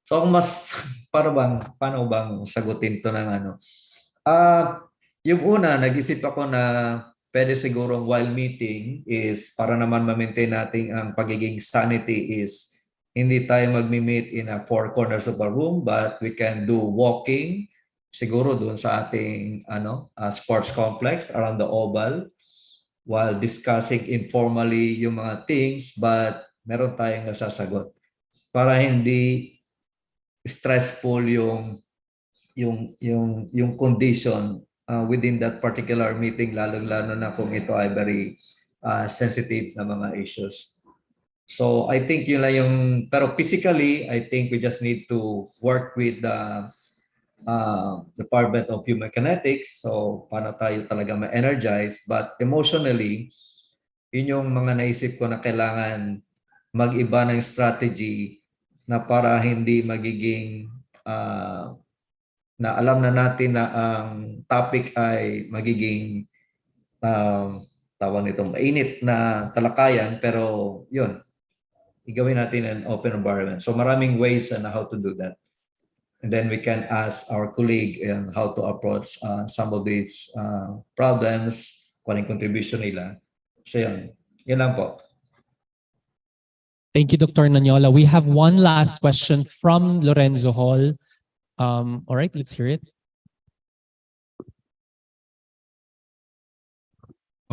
So, mas, paano bang sagutin to ng ano? Yung una, nag-isip ako na pwede siguro while meeting is para naman ma-maintain natin ang pagiging sanity is hindi tayo mag-meet in a four corners of a room, but we can do walking siguro doon sa ating sports complex around the oval while discussing informally yung mga things, but meron tayong nasasagot para hindi stressful yung condition within that particular meeting, lalo na kung ito ay very sensitive na mga issues. So I think yun lang yung, pero physically, I think we just need to work with the Department of Human Kinetics. So paano tayo talaga ma-energize, but emotionally, yun yung mga naisip ko na kailangan mag-iba ng strategy na para hindi magiging na alam na natin na ang topic ay magiging tawag nitong mainit na talakayan, pero yun, igawin natin an open environment. So maraming ways on how to do that. And then we can ask our colleague on how to approach some of these problems, kung anong contribution nila. So yun lang po. Thank you, Dr. Nonyola. We have one last question from Lorenzo Hall. All right, let's hear it.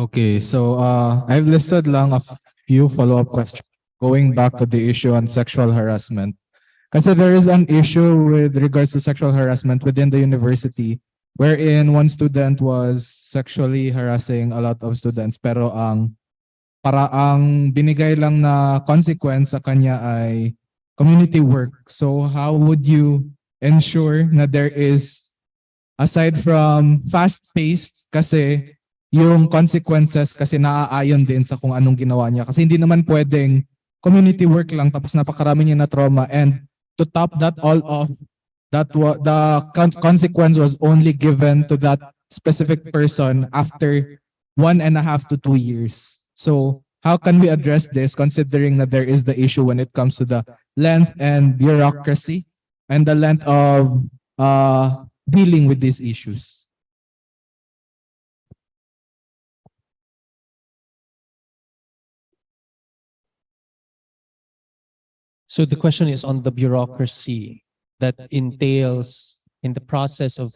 Okay, so I've listed lang a few follow-up questions going back to the issue on sexual harassment. Kasi there is an issue with regards to sexual harassment within the university wherein one student was sexually harassing a lot of students, pero ang binigay lang na consequence sa kanya ay community work. So how would you ensure na there is, aside from fast-paced, kasi yung consequences kasi naaayon din sa kung anong ginawa niya. Kasi hindi naman pwedeng community work lang tapos napakarami niya na trauma, and to top that all off, the consequence was only given to that specific person after 1.5 to 2 years. So how can we address this considering that there is the issue when it comes to the length and bureaucracy and the length of dealing with these issues? So the question is on the bureaucracy that entails in the process of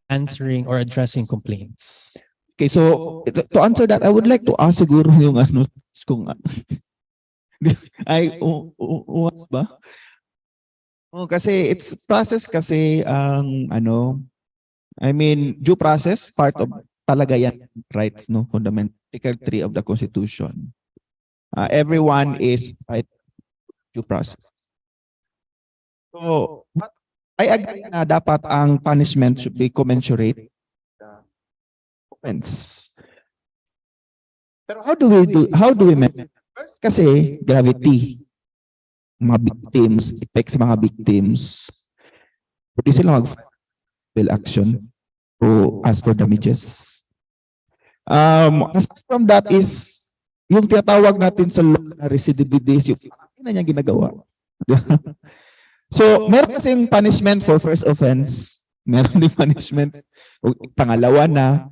answering or addressing complaints. Okay, so to answer that, I would like to ask siguro yung kung ay uwas ba? Oh, kasi it's process kasi ang I mean, due process part of talaga yan rights, no, fundamental Article 3 of the Constitution. Everyone is right due process. So, but I agree na dapat ang punishment should be commensurate offense. Pero how do we measure? First kasi gravity, mga victims, effects sa mga victims. Pwede sila mag-file action to ask for damages. Aside from that is yung tinatawag natin sa law na recidivism, yung na niya ginagawa. So, meron kasing punishment for first offense, meron din punishment pangalawa na,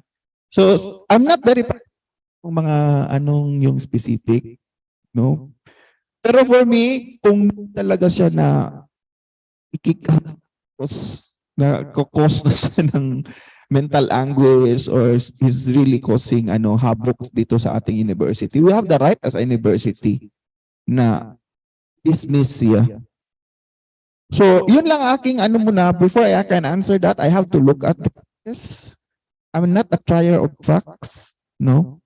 So I'm not very kung mga anong yung specific, no? Pero for me, kung talaga siya na cause na siya ng mental anguish or is really causing habok dito sa ating university, we have the right as a university na dismiss siya. So, yun lang aking muna. Before I can answer that, I have to look at this. I'm not a trier of facts, no?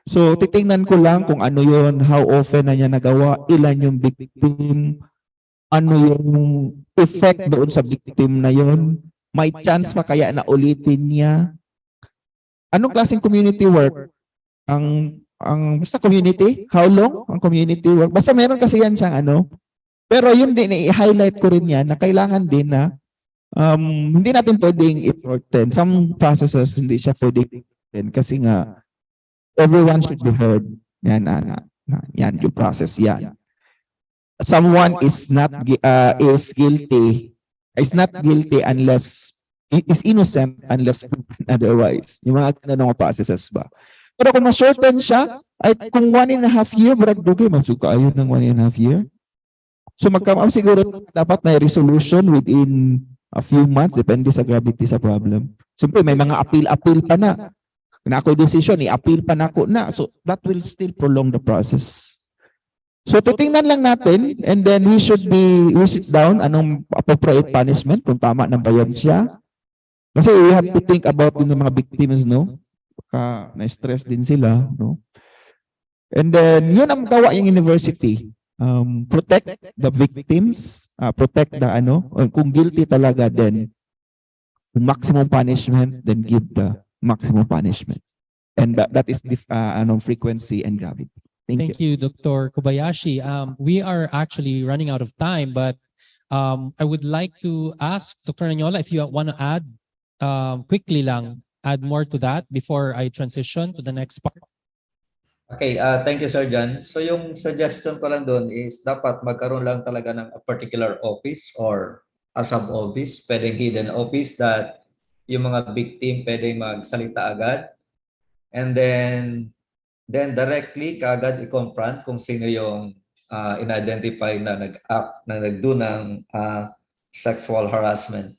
So, titingnan ko lang kung ano yun, how often na niya nagawa, ilan yung victim, ano yung effect doon sa victim na yun, may chance pa kaya na ulitin niya. Anong klaseng community work? Basta community? How long ang community work? Basta meron kasi yan siyang Pero yun din, i-highlight ko rin yan na kailangan din na hindi natin pwedeng i-shorten. Some processes hindi siya pwedeng i-shorten kasi nga everyone should be heard. Yan, yan yung process yan. Someone is not guilty unless is innocent unless proven otherwise. Yung mga ganun mga processes ba. Pero kung ma-shorten siya, ay kung 1.5 year, bragdugi, magsuka ayun ng 1.5 year. So magkamam siguro dapat na resolution within a few months, depende sa gravity sa problem. Siyempre may mga appeal pa na. Na ako decision, i-appeal pa na ako na. So that will still prolong the process. So titingnan lang natin and then we sit down anong appropriate punishment kung tama na ba yan siya. Kasi we have to think about yung mga victims, no? Baka na-stress din sila, no? And then yun ang gawa yung university. Protect the victims, protect the kung guilty talaga, then maximum punishment, then give the maximum punishment. And that is the frequency and gravity. Thank you, Dr. Kobayashi. We are actually running out of time, but I would like to ask Dr. Nanyola if you want to add quickly lang, add more to that before I transition to the next part. Okay, thank you, Sir John. So yung suggestion ko lang doon is dapat magkaroon lang talaga ng a particular office or a sub-office, pwedeng hidden office that yung mga victim pwedeng magsalita agad. And then directly kaagad i-confront kung sino yung in-identify na nag-act, na nag-do ng sexual harassment.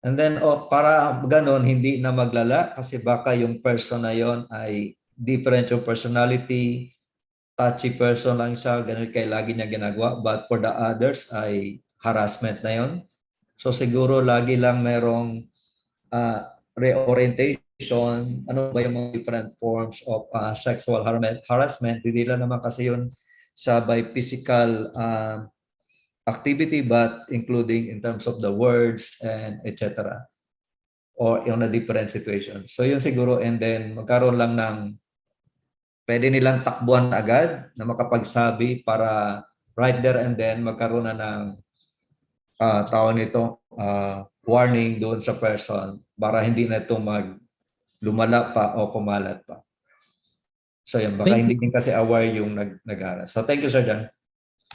And then para ganun, hindi na maglala kasi baka yung person na yon ay different yung personality, touchy person lang siya, ganun kaya lagi niya ginagawa. But for the others ay harassment na yon. So siguro lagi lang merong reorientation, ano ba yung mga different forms of sexual harassment. Hindi lang naman kasi yun sa by physical activity but including in terms of the words and etc. Or in a different situation. So yun siguro, and then magkaroon lang ng pwede nilang takbuhan agad na makapagsabi para right there and then magkaroon na ng tawag nito warning doon sa person para hindi na ito lumala pa o kumalat pa. So yun, baka hindi din kasi aware yung nag-aaral. So thank you, Sir John.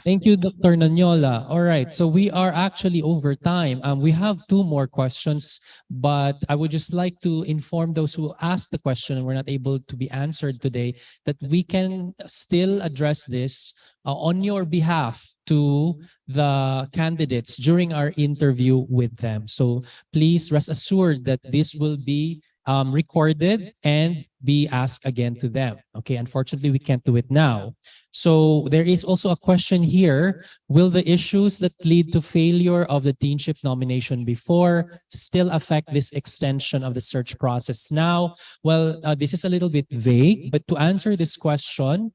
Thank you, Dr. Nanyola. All right, so we are actually over time. We have 2 more questions, but I would just like to inform those who asked the question and were not able to be answered today that we can still address this on your behalf to the candidates during our interview with them. So please rest assured that this will be recorded and be asked again to them. Okay, unfortunately, we can't do it now. So there is also a question here. Will the issues that lead to failure of the deanship nomination before still affect this extension of the search process now? Well, this is a little bit vague, but to answer this question,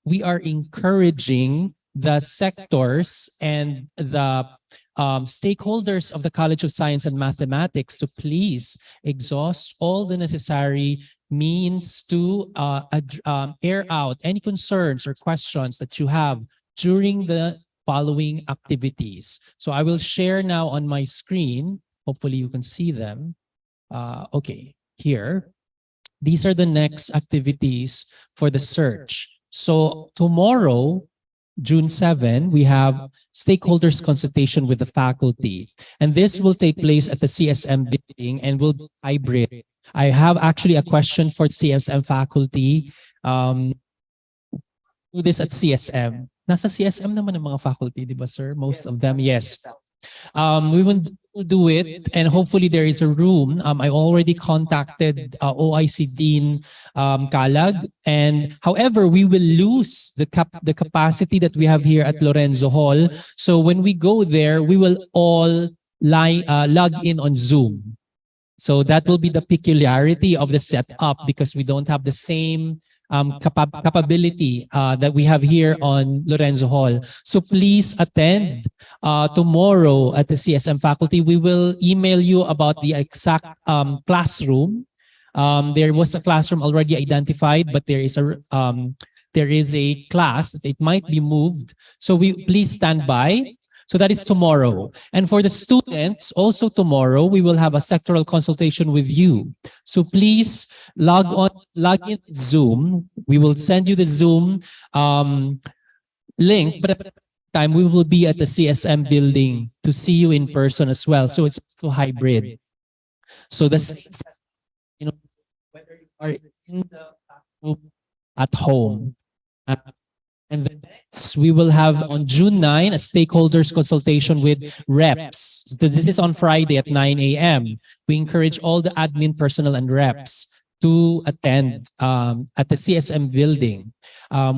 we are encouraging the sectors and the stakeholders of the College of Science and Mathematics to please exhaust all the necessary means to air out any concerns or questions that you have during the following activities. So I will share now on my screen. Hopefully you can see them. Okay, here. These are the next activities for the search. So tomorrow, June 7, we have stakeholders consultation with the faculty. And this will take place at the CSM building and will be hybrid. I have actually a question for CSM faculty. Do this at CSM. Nasa CSM naman ang mga faculty, di ba, sir? Most of them, yes. We will do it, and hopefully there is a room. I already contacted OIC Dean Kalag, and however, we will lose the capacity that we have here at Lorenzo Hall. So when we go there, we will all log in on Zoom. So that will be the peculiarity of the setup, because we don't have the same capability that we have here on Lorenzo Hall. So please attend tomorrow at the CSM faculty. We will email you about the exact classroom. There was a classroom already identified, but there is a class that it might be moved. So please stand by. So that is tomorrow. And for the students, also tomorrow, we will have a sectoral consultation with you. So please log in Zoom. We will send you the Zoom link, but at the time we will be at the CSM building to see you in person as well. So it's also hybrid. So whether you are in the at home. And then next, we will have on June 9 a stakeholders consultation with reps. So this is on Friday at 9 a.m. We encourage all the admin personnel and reps to attend at the CSM building.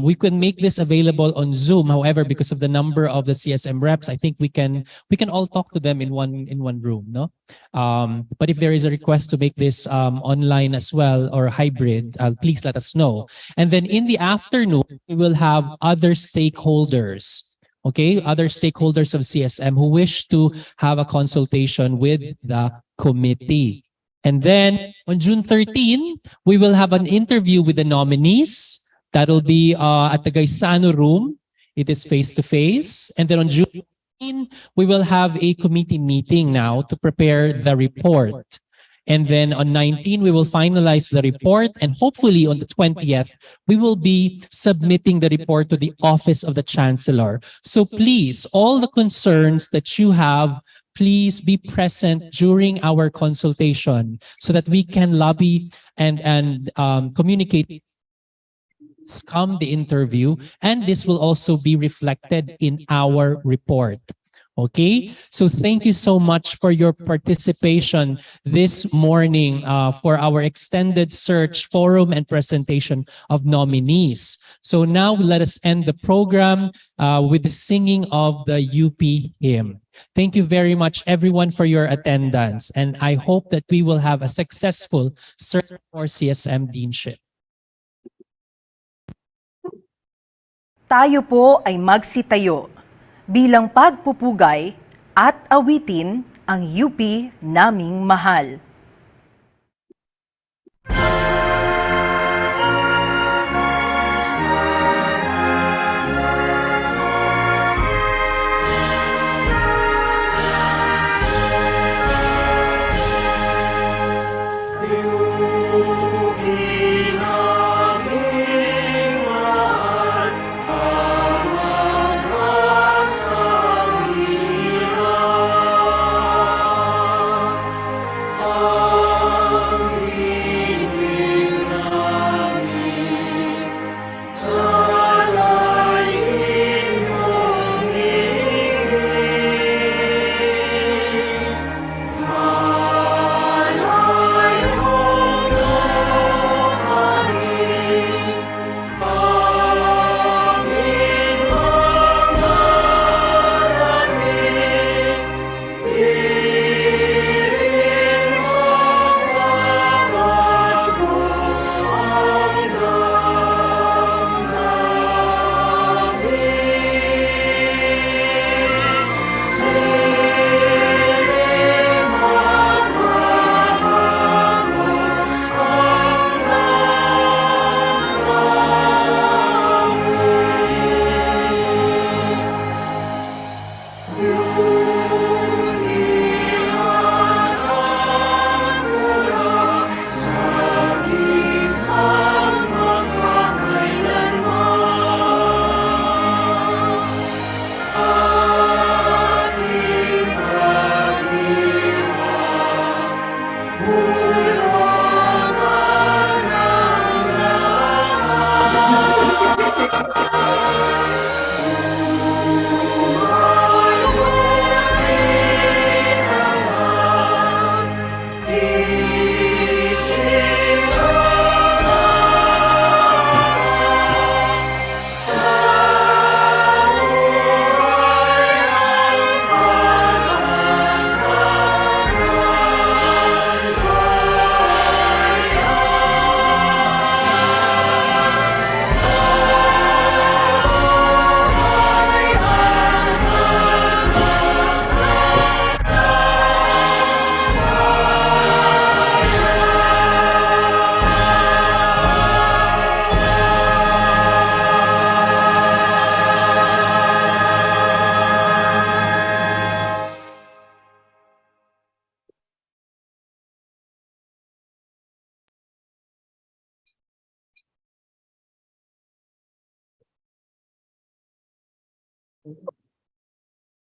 We can make this available on Zoom. However, because of the number of the CSM reps, I think we can all talk to them in one room, no? But if there is a request to make this online as well or hybrid, please let us know. And then in the afternoon, we will have other stakeholders. Okay, other stakeholders of CSM who wish to have a consultation with the committee. And then on June 13, we will have an interview with the nominees. That'll be at the Gaisano room. It is face-to-face. And then on June 15, we will have a committee meeting now to prepare the report. And then on 19, we will finalize the report. And hopefully on the 20th, we will be submitting the report to the Office of the Chancellor. So please, all the concerns that you have, please be present during our consultation so that we can lobby and communicate come the interview, and this will also be reflected in our report. Okay, so thank you so much for your participation this morning for our extended search forum and presentation of nominees. So now let us end the program with the singing of the UP hymn. Thank you very much, everyone, for your attendance, and I hope that we will have a successful search for CSM Deanship. Tayo po ay magsitayo bilang pagpupugay at awitin ang UP naming mahal. Oh